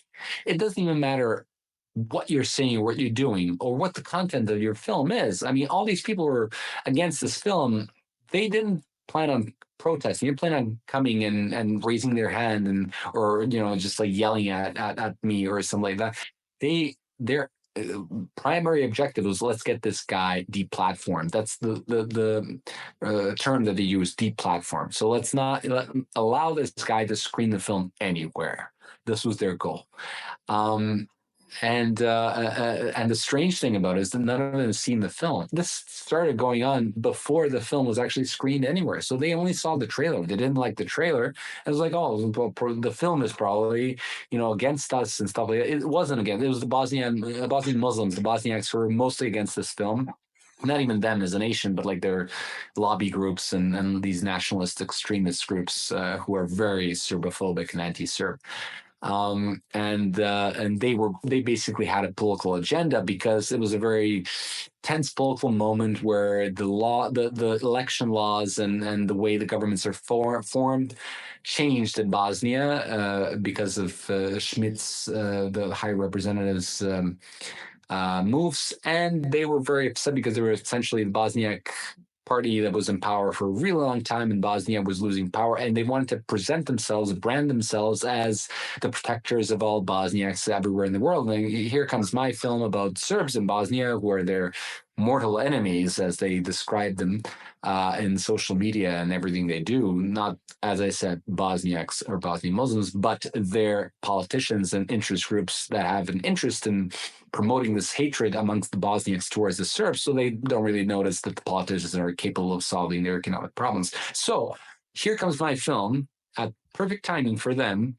it doesn't even matter what you're saying or what you're doing or what the content of your film is. I mean, all these people were against this film. They didn't plan on protesting. They plan on coming and raising their hand or just like yelling at me or something like that. Their primary objective was, let's get this guy deplatformed. That's the term that they use, deplatform. So let's not allow this guy to screen the film anywhere. This was their goal. And the strange thing about it is that none of them have seen the film. This started going on before the film was actually screened anywhere. So they only saw the trailer. They didn't like the trailer. It was like, oh, the film is probably, against us and stuff like that. It wasn't against. It was the Bosnian Muslims, the Bosniaks, who were mostly against this film. Not even them as a nation, but like their lobby groups and these nationalist extremist groups who are very Serbophobic and anti-Serb. And they basically had a political agenda because it was a very tense political moment where the election laws and the way the governments are formed changed in Bosnia because of Schmidt's, the High Representative's moves, and they were very upset because they were essentially the Bosniak party that was in power for a really long time in Bosnia was losing power, and they wanted to present themselves, brand themselves as the protectors of all Bosniaks everywhere in the world. And here comes my film about Serbs in Bosnia, where they're mortal enemies, as they describe them in social media and everything they do. Not, as I said, Bosniaks or Bosnian Muslims, but they're politicians and interest groups that have an interest in promoting this hatred amongst the Bosniaks towards the Serbs, so they don't really notice that the politicians are capable of solving their economic problems. So here comes my film at perfect timing for them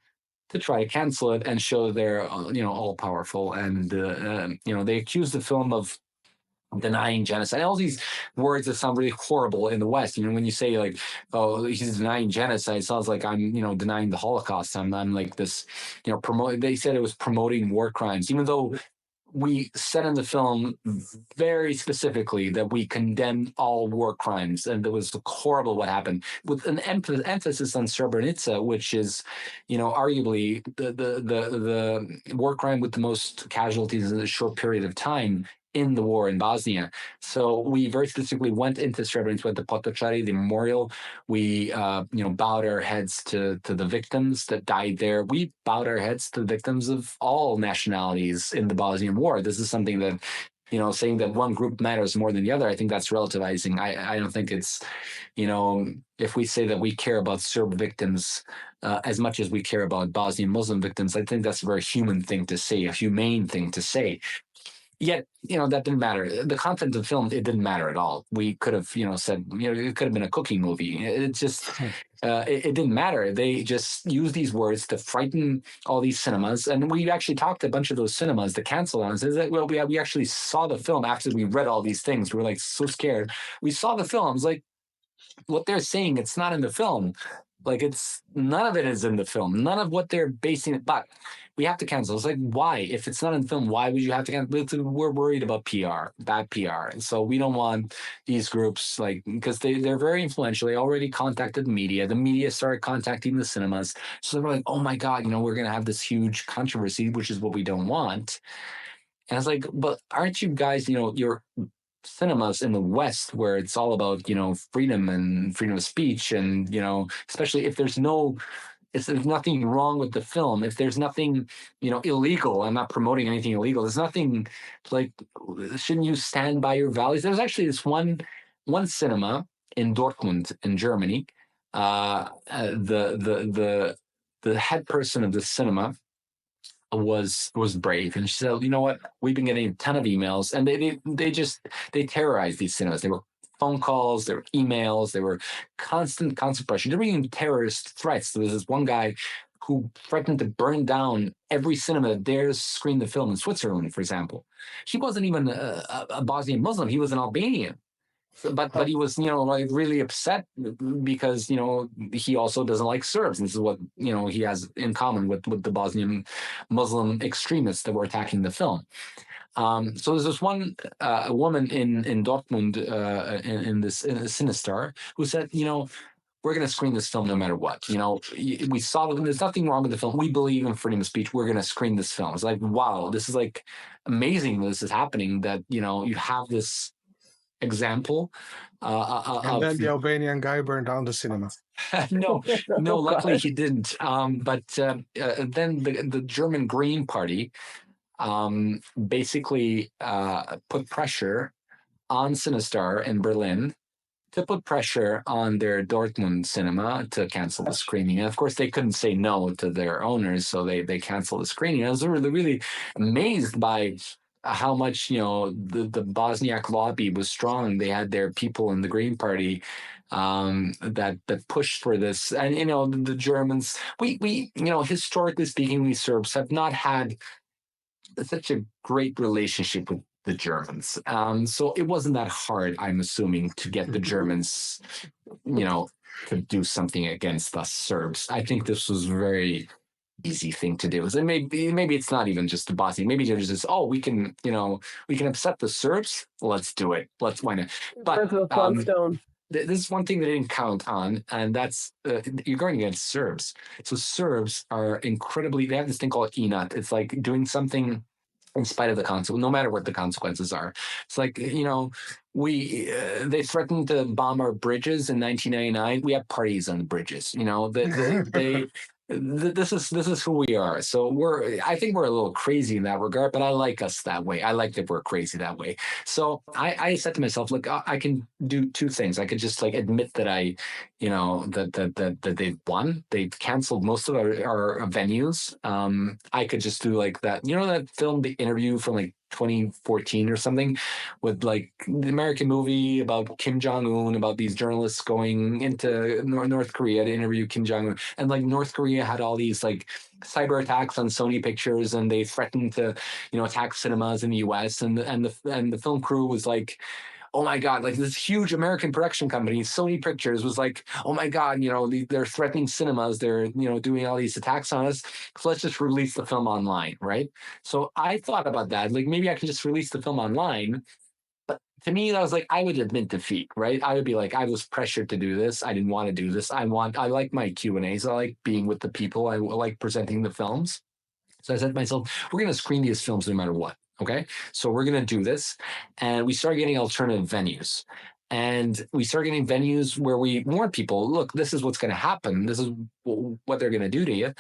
to try to cancel it and show they're all powerful. And they accuse the film of denying genocide. All these words that sound really horrible in the West. When you say like, "Oh, he's denying genocide," it sounds like I'm denying the Holocaust. I'm like this, promote. They said it was promoting war crimes, even though we said in the film very specifically that we condemn all war crimes, and it was horrible what happened, with an emphasis on Srebrenica, which is, arguably the war crime with the most casualties in a short period of time in the war in Bosnia. So we very specifically went into Srebrenica, went to Potocari, the memorial. We, bowed our heads to the victims that died there. We bowed our heads to the victims of all nationalities in the Bosnian War. This is something that, saying that one group matters more than the other, I think that's relativizing. I don't think it's, if we say that we care about Serb victims as much as we care about Bosnian Muslim victims, I think that's a very human thing to say, a humane thing to say. Yet, that didn't matter. The content of the film, it didn't matter at all. We could have, said, it could have been a cooking movie. It just, it didn't matter. They just used these words to frighten all these cinemas. And we actually talked to a bunch of those cinemas, the cancel ones. Is that, well, we actually saw the film after we read all these things. We were like so scared. We saw the film. It's like, what they're saying, it's not in the film. Like, none of it is in the film. None of what they're basing it, but we have to cancel. It's like, why? If it's not in the film, why would you have to cancel? We're worried about PR, bad PR. And so we don't want these groups, because they're very influential. They already contacted the media. The media started contacting the cinemas. So they're like, oh my God, we're going to have this huge controversy, which is what we don't want. And it's like, but aren't you guys, you're cinemas in the West where it's all about, freedom and freedom of speech. And, especially if there's nothing wrong with the film, if there's nothing, illegal, I'm not promoting anything illegal. There's nothing shouldn't you stand by your values? There's actually this one cinema in Dortmund in Germany. The head person of the cinema was brave, and she said, you know what, we've been getting a ton of emails, and they terrorized these cinemas. They were phone calls, there were emails, there were constant pressure. There were even terrorist threats. There was this one guy who threatened to burn down every cinema that dares screen the film in Switzerland, for example. He wasn't even a Bosnian Muslim, he was an Albanian. But he was, really upset because, he also doesn't like Serbs. And this is what, he has in common with the Bosnian Muslim extremists that were attacking the film. So there's this one woman in Dortmund in this Sinistar who said, we're going to screen this film no matter what. We saw that there's nothing wrong with the film. We believe in freedom of speech. We're going to screen this film. It's like, wow, this is like amazing that this is happening, that, you have this example. And then the Albanian guy burned down the cinema. No, luckily he didn't. But then the German Green Party basically put pressure on Sinistar in Berlin to put pressure on their Dortmund cinema to cancel the screening. And of course, they couldn't say no to their owners, so they canceled the screening. I was really amazed by how much, the Bosniak lobby was strong. They had their people in the Green Party that pushed for this. And, the Germans, we historically speaking, we Serbs have not had such a great relationship with the Germans. So it wasn't that hard, I'm assuming, to get the Germans, to do something against us Serbs. I think this was very easy thing to do. And maybe it's not even just the Bosnia. Maybe they're just, we can upset the Serbs. Let's do it. Why not? But this is one thing they didn't count on, and that's you're going against Serbs. So Serbs are incredibly. They have this thing called inat. It's like doing something in spite of the consequences, no matter what the consequences are. It's like, they threatened to bomb our bridges in 1999. We have parties on the bridges. this is who we are. So I think we're a little crazy in that regard, but I like us that way. I like that we're crazy that way. So I said to myself, look, I can do two things. I could just like admit that that they've won. They've canceled most of our venues. I could just do like that. You know that film, The Interview, from like 2014 or something, with like the American movie about Kim Jong-un, about these journalists going into North Korea to interview Kim Jong-un, and like North Korea had all these like cyber attacks on Sony Pictures, and they threatened to attack cinemas in the US, and the film crew was like, oh my God, like this huge American production company, Sony Pictures, was like, oh my God, they're threatening cinemas. They're, doing all these attacks on us. So let's just release the film online, right? So I thought about that. Like, maybe I can just release the film online. But to me, that was like, I would admit defeat, right? I would be like, I was pressured to do this. I didn't want to do this. I like my Q&As. I like being with the people. I like presenting the films. So I said to myself, we're going to screen these films no matter what. Okay. So we're going to do this. And we started getting alternative venues. And we started getting venues where we warn people, look, this is what's going to happen. This is what they're going to do to you.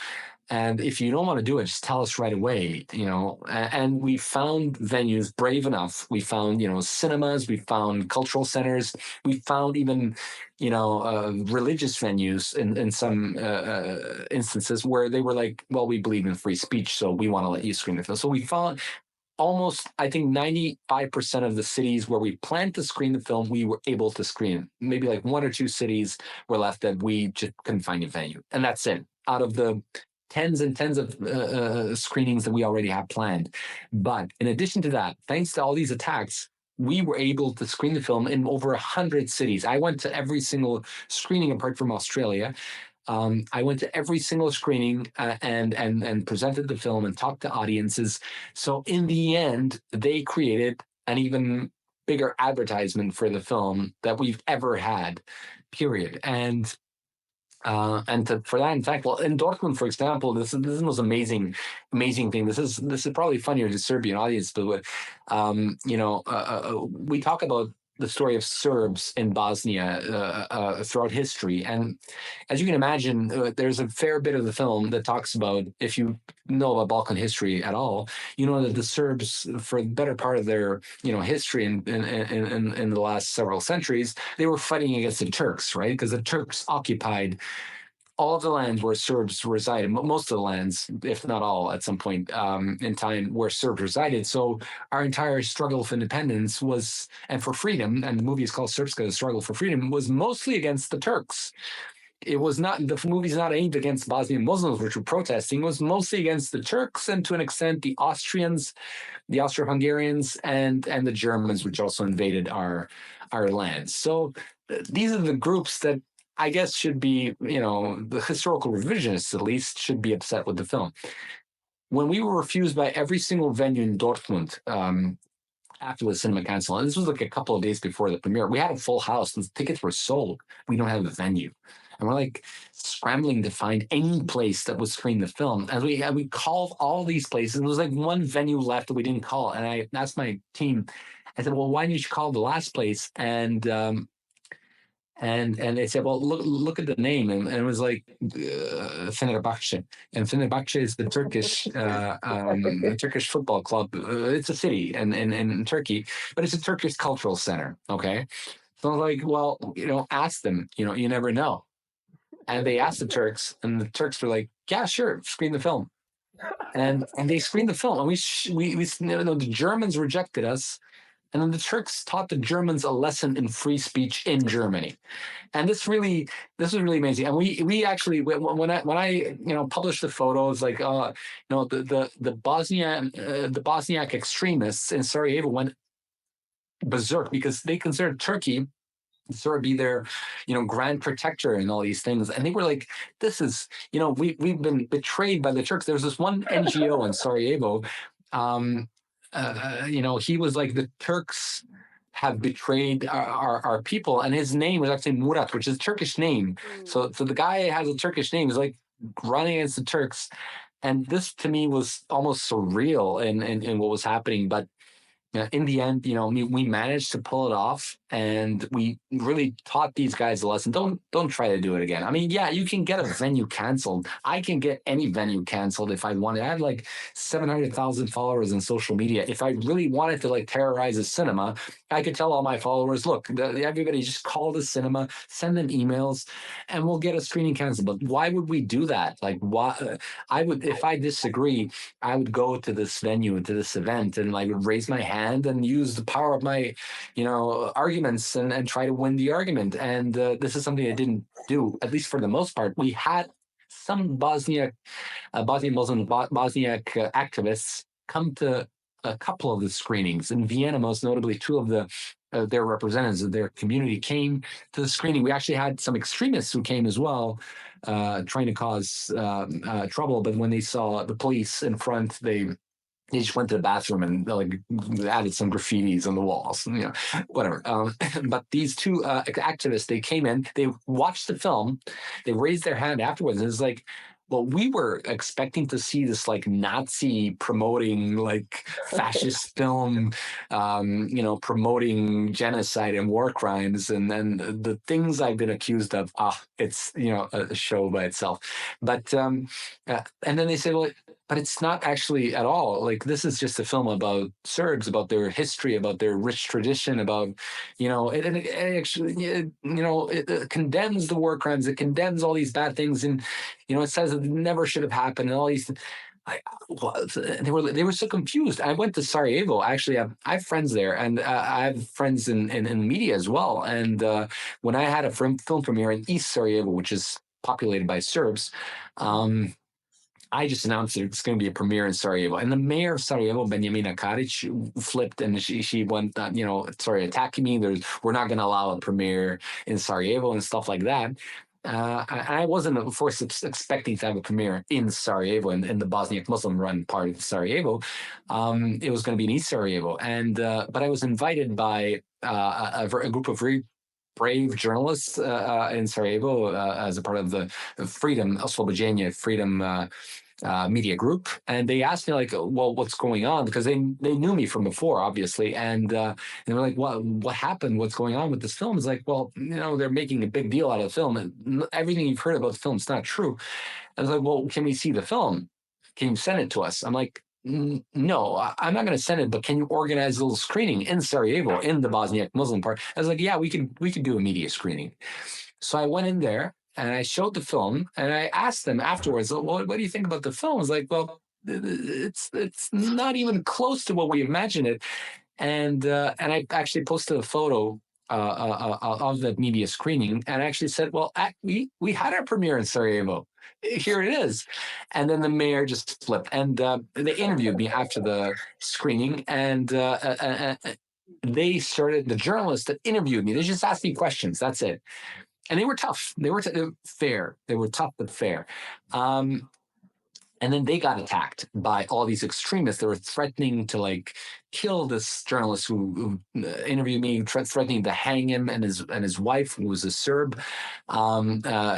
And if you don't want to do it, just tell us right away, And we found venues brave enough. We found, cinemas. We found cultural centers. We found even, religious venues in some instances where they were like, well, we believe in free speech, so we want to let you screen the film. So we found almost, I think, 95% of the cities where we planned to screen the film, we were able to screen. Maybe like one or two cities were left that we just couldn't find a venue. And that's it. Out of the tens and tens of screenings that we already have planned. But in addition to that, thanks to all these attacks, we were able to screen the film in over 100 cities. I went to every single screening apart from Australia. I went to every single screening and presented the film and talked to audiences. So in the end, they created an even bigger advertisement for the film that we've ever had, period. And for that, in fact, well, in Dortmund, for example, this is the most amazing thing. This is probably funnier to Serbian audience, but we talk about the story of Serbs in Bosnia throughout history, and as you can imagine, there's a fair bit of the film that talks about, if you know about Balkan history at all, you know that the Serbs, for the better part of their history in the last several centuries, they were fighting against the Turks, right? Because the Turks occupied all of the lands where Serbs resided, most of the lands, if not all, at some point in time where Serbs resided. So our entire struggle for independence was, and for freedom, and the movie is called Srpska, The Struggle for Freedom, was mostly against the Turks. It was not, the movie's not aimed against Bosnian Muslims, which were protesting. It was mostly against the Turks and, to an extent, the Austrians, the Austro-Hungarians, and the Germans, which also invaded our lands. So these are the groups that I guess should be, the historical revisionists at least, should be upset with the film. When we were refused by every single venue in Dortmund after the cinema canceled, and this was like a couple of days before the premiere, we had a full house. The tickets were sold. We don't have a venue. And we're like scrambling to find any place that would screen the film. And we called all these places. There was like one venue left that we didn't call. And I asked my team, I said, well, why didn't you call the last place? And they said, well, look at the name, and it was like Fenerbahce, and Fenerbahce is the Turkish football club. It's a city in Turkey, but it's a Turkish cultural center. Okay, so I was like, well, ask them. You never know. And they asked the Turks, and the Turks were like, yeah, sure, screen the film, and they screened the film, and the Germans rejected us. And then the Turks taught the Germans a lesson in free speech in Germany, and this was really amazing. And we actually, when I published the photos, like the Bosniak extremists in Sarajevo went berserk because they considered Turkey to sort of be their grand protector and all these things, and they were like, this is we've been betrayed by the Turks. There was this one NGO in Sarajevo. He was like, the Turks have betrayed our people, and his name was actually Murat, which is a Turkish name. So the guy has a Turkish name. He's like running against the Turks, and this to me was almost surreal in what was happening. But in the end, we managed to pull it off. and we really taught these guys a lesson. Don't try to do it again. I mean, yeah, you can get a venue canceled. I can get any venue canceled if I wanted. I have like 700,000 followers in social media. If I really wanted to like terrorize a cinema, I could tell all my followers, look, everybody just call the cinema, send them emails, and we'll get a screening canceled. But why would we do that? Like, why? I would, if I disagree, I would go to this venue, to this event, and like raise my hand and use the power of my, arguments and try to win the argument. And this is something I didn't do, at least for the most part. We had some Bosnian Muslim activists come to a couple of the screenings in Vienna, most notably. Two of their representatives of their community came to the screening. We actually had some extremists who came as well, trying to cause trouble. But when they saw the police in front, they just went to the bathroom and like added some graffitis on the walls, whatever. But these two activists, they came in, they watched the film, they raised their hand afterwards, and it's like, well, we were expecting to see this like Nazi promoting like fascist film, promoting genocide and war crimes, and then the things I've been accused of. It's a show by itself. But and then they said, well, but it's not actually at all. Like, this is just a film about Serbs, about their history, about their rich tradition, about it actually it condemns the war crimes, it condemns all these bad things, and it says it never should have happened, and all these. They were so confused. I went to Sarajevo. Actually, I have friends there, and I have friends in media as well. And when I had a film premiere in East Sarajevo, which is populated by Serbs, I just announced that it's going to be a premiere in Sarajevo. And the mayor of Sarajevo, Benjamina Karic, flipped, and she went, started attacking me. We're not going to allow a premiere in Sarajevo and stuff like that. I wasn't, of course, expecting to have a premiere in Sarajevo, in the Bosniak Muslim-run part of Sarajevo. It was going to be in East Sarajevo. And but I was invited by a group of very brave journalists in Sarajevo as a part of the Freedom, Oslobođenje, Freedom media group, and they asked me like, well, what's going on, because they knew me from before, obviously, and they were like, what happened, what's going on with this film? It's like, well, they're making a big deal out of the film, and everything you've heard about the film is not true. I was like, well, can we see the film? Can you send it to us? I'm like, no, I'm not going to send it, but can you organize a little screening in Sarajevo, in the Bosniak Muslim part? I was like, yeah, we could do a media screening. So I went in there and I showed the film, and I asked them afterwards, well, what do you think about the film? I was like, well, it's not even close to what we imagined it. And I actually posted a photo of that media screening, and I actually said, well, we had our premiere in Sarajevo. Here it is. And then the mayor just flipped, and they interviewed me after the screening, and they started, the journalists that interviewed me, they just asked me questions. That's it. And they were tough. They were fair. They were tough but fair. And then they got attacked by all these extremists. They were threatening to like kill this journalist who interviewed me, threatening to hang him and his wife, who was a Serb.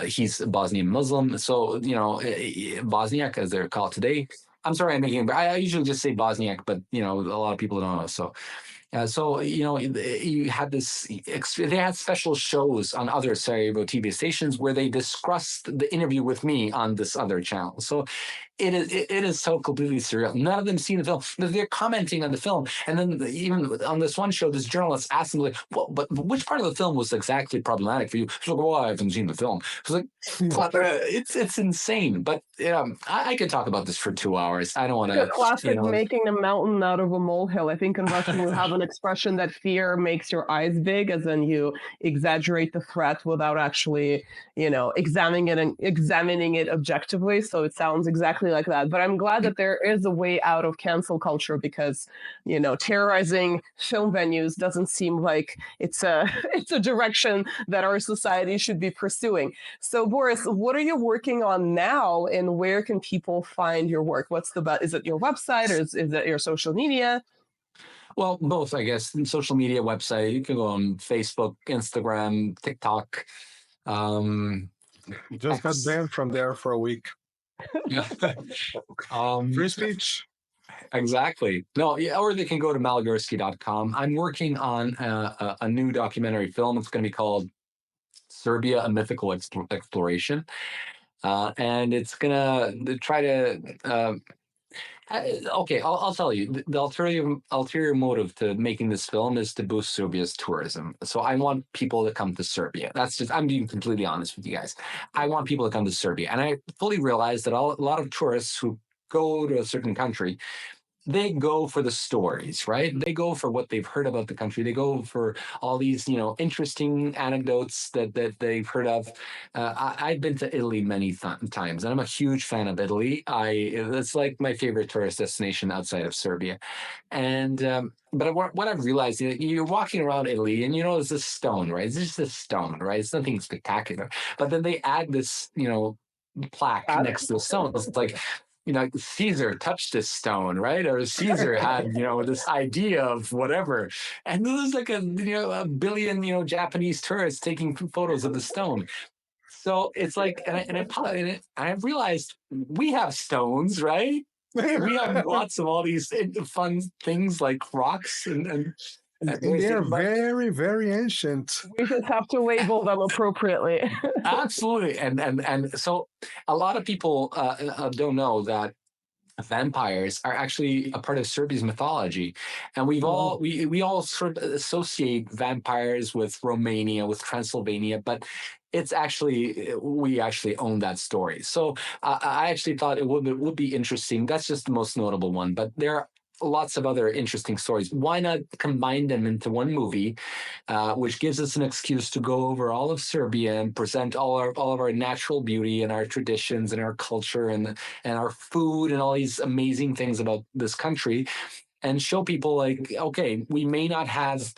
He's a Bosnian Muslim. So, Bosniak, as they're called today. I'm sorry, I usually just say Bosniak, but, a lot of people don't know. So, you had this, they had special shows on other Sarajevo TV stations where they discussed the interview with me on this other channel. So it is so completely surreal. None of them seen the film. They're commenting on the film. And then even on this one show, this journalist asked them, like, well, but which part of the film was exactly problematic for you? She's like, well, I haven't seen the film. I was like, it's insane. But I could talk about this for 2 hours. I don't want to. Classic making a mountain out of a molehill. I think in Russian we have an expression that fear makes your eyes big, as in you exaggerate the threat without actually, examining it objectively. So it sounds exactly like that. But I'm glad that there is a way out of cancel culture, because terrorizing film venues doesn't seem like it's a direction that our society should be pursuing. So Boris, what are you working on now, and where can people find your work? Is it your website, or is it your social media? Well, both, I guess. Social media, website. You can go on Facebook, Instagram, TikTok. Just got banned from there for a week. Free speech. Exactly. No, yeah, or they can go to malagurski.com. I'm working on a new documentary film. It's going to be called Serbia, a Mythical Exploration. And it's going to try to okay, I'll tell you. The ulterior motive to making this film is to boost Serbia's tourism. So I want people to come to Serbia. That's just, I'm being completely honest with you guys. I want people to come to Serbia. And I fully realize that a lot of tourists who go to a certain country, they go for the stories, right? They go for what they've heard about the country. They go for all these, interesting anecdotes that they've heard of. I've been to Italy many times, and I'm a huge fan of Italy. It's like my favorite tourist destination outside of Serbia. And but what I've realized, you're walking around Italy, and it's a stone, right? It's just a stone, right? It's nothing spectacular. But then they add this, plaque next to the stone. It's like, Caesar touched this stone, right? Or Caesar had, this idea of whatever. And there's like a billion, Japanese tourists taking photos of the stone. So it's like, and I realized we have stones, right? We have lots of all these fun things like rocks and they're very, very ancient. We just have to label them appropriately. Absolutely. And so a lot of people don't know that vampires are actually a part of Serbia's mythology, and we all sort of associate vampires with Romania, with Transylvania, but we actually own that story. So I actually thought it would be interesting. That's just the most notable one, but there are lots of other interesting stories. Why not combine them into one movie, which gives us an excuse to go over all of Serbia and present all of our natural beauty and our traditions and our culture and our food and all these amazing things about this country, and show people like, okay, we may not have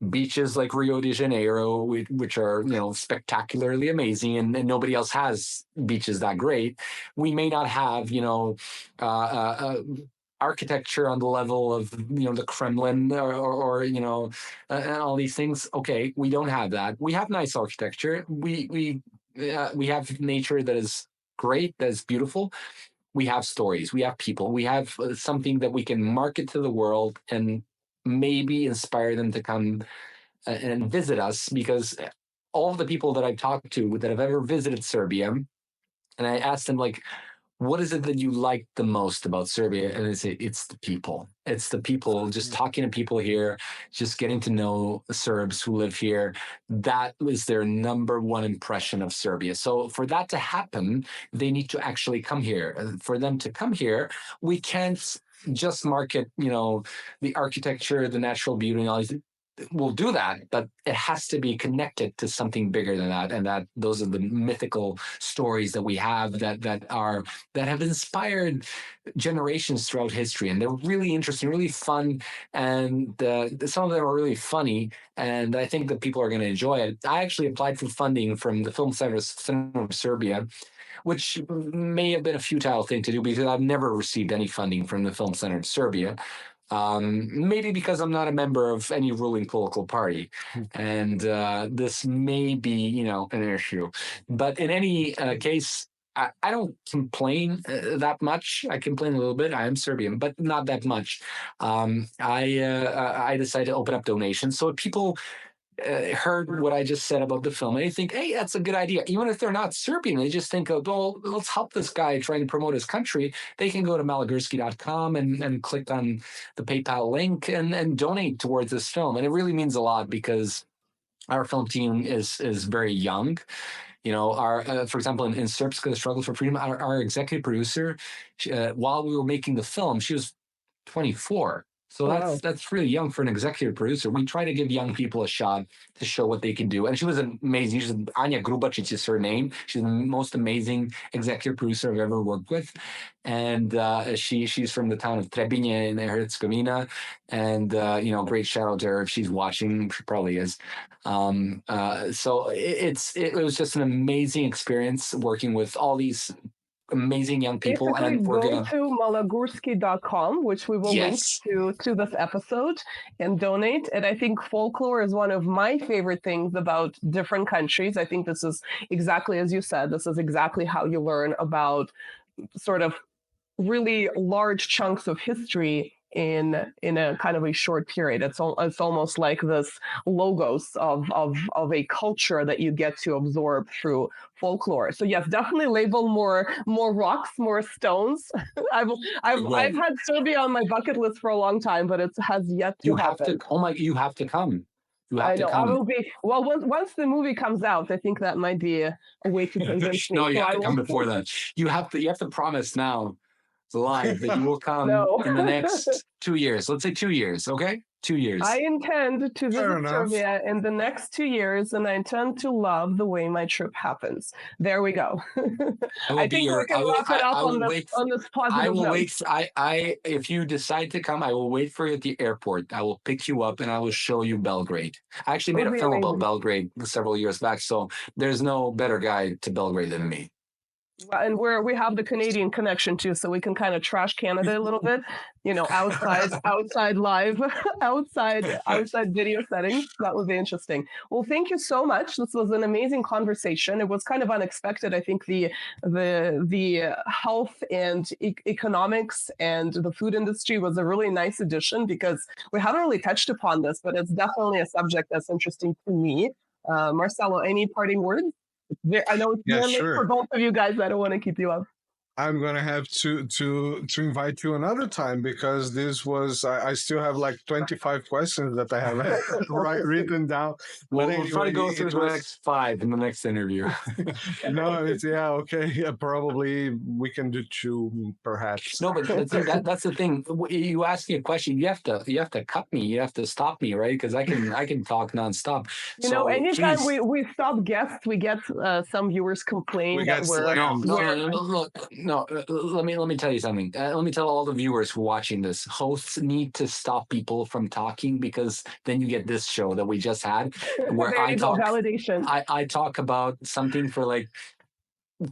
beaches like Rio de Janeiro, which are spectacularly amazing, and nobody else has beaches that great. We may not have architecture on the level of the Kremlin or and all these things. Okay, we don't have that. We have nice architecture. We have nature that is great, that is beautiful. We have stories. We have people. We have something that we can market to the world and maybe inspire them to come and visit us, because all of the people that I've talked to that have ever visited Serbia, and I asked them, like, what is it that you like the most about Serbia? And they say, it's the people. It's the people, just talking to people here, just getting to know Serbs who live here. That was their number one impression of Serbia. So for that to happen, they need to actually come here. And for them to come here, we can't just market, the architecture, the natural beauty, and all these. We'll do that, but it has to be connected to something bigger than that, and that those are the mythical stories that we have that have inspired generations throughout history, and they're really interesting, really fun, and some of them are really funny, and I think that people are going to enjoy it. I actually applied for funding from the Film Center of Serbia, which may have been a futile thing to do because I've never received any funding from the Film Center of Serbia. Maybe because I'm not a member of any ruling political party, and this may be, an issue. But in any case, I don't complain that much. I complain a little bit. I am Serbian, but not that much. I decided to open up donations. So if people heard what I just said about the film, and they think, hey, that's a good idea. Even if they're not Serbian, they just think, well, let's help this guy trying to promote his country. They can go to malagurski.com and click on the PayPal link and donate towards this film. And it really means a lot because our film team is very young. Our for example, in Srpska, the Struggle for Freedom, our executive producer, while we were making the film, she was 24. So that's really young for an executive producer. We try to give young people a shot to show what they can do. And she was amazing. She's Anja Grubacic is her name. She's the most amazing executive producer I've ever worked with. And she's from the town of Trebinje in Herzegovina. And, great shout out to her if she's watching. She probably is. So it was just an amazing experience working with all these amazing young people. Basically, and we're go to malagurski.com, which we will link to this episode, and donate. And I think folklore is one of my favorite things about different countries. I think this is exactly as you said. This is exactly how you learn about sort of really large chunks of history in a kind of a short period. It's almost like this logos of a culture that you get to absorb through folklore. So yes, definitely label more rocks, more stones. I've had Serbia on my bucket list for a long time, but it has yet to happen. You have to come. I know. I will be. Well, once the movie comes out, I think that might be a way to convince me. No, you have to come before that. You have to promise now, live, that you will come in the next 2 years. Let's say 2 years, okay? 2 years. I intend to visit Serbia in the next 2 years, and I intend to love the way my trip happens. There we go. I think we can wrap it up on this positive note. If you decide to come, I will wait for you at the airport. I will pick you up and I will show you Belgrade. I actually made a film about Belgrade several years back, so there's no better guide to Belgrade than me. And we have the Canadian connection too, so we can kind of trash Canada a little bit, outside live, outside video settings. That would be interesting. Well, thank you so much. This was an amazing conversation. It was kind of unexpected. I think the health and economics and the food industry was a really nice addition, because we haven't really touched upon this, but it's definitely a subject that's interesting to me. Marcelo, any parting words? I know it's for both of you guys. I don't want to keep you up. I'm gonna have to invite you another time, because this was I still have like 25 questions that I have written down. We'll try to go through the next 5 in the next interview. No, probably we can do 2 perhaps. No, but that's the thing. You ask me a question, you have to cut me, you have to stop me, right? Because I can talk nonstop. Anytime we stop guests, we get some viewers complain that No, let me tell you something. Let me tell all the viewers who are watching this. Hosts need to stop people from talking, because then you get this show that we just had, where I talk about something for like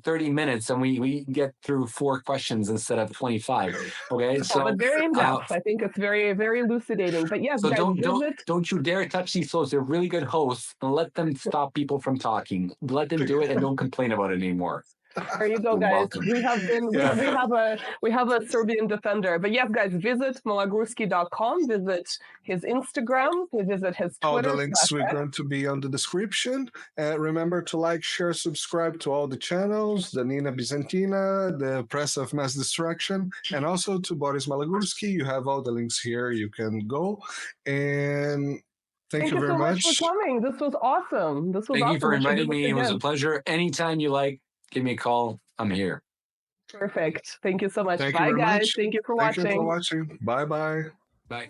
30 minutes and we get through 4 questions instead of 25. Okay, so but very in depth. I think it's very, very elucidating. But yes, so don't you dare touch these hosts. They're really good hosts, and let them stop people from talking. Let them do it, and don't complain about it anymore. There you go, guys. We have a Serbian defender. But yes, guys, visit malagurski.com, visit his Instagram, visit his Twitter. All the links are going to be on the description. Remember to like, share, subscribe to all the channels, the Nina Byzantina, the Press of Mass Destruction, and also to Boris Malagurski. You have all the links here. You can go. And thank you very so much for coming. This was awesome. Thank you for inviting me. It was a pleasure. Anytime you like, give me a call. I'm here. Perfect. Thank you so much. Bye, guys. Thank you for watching. Bye-bye. Bye.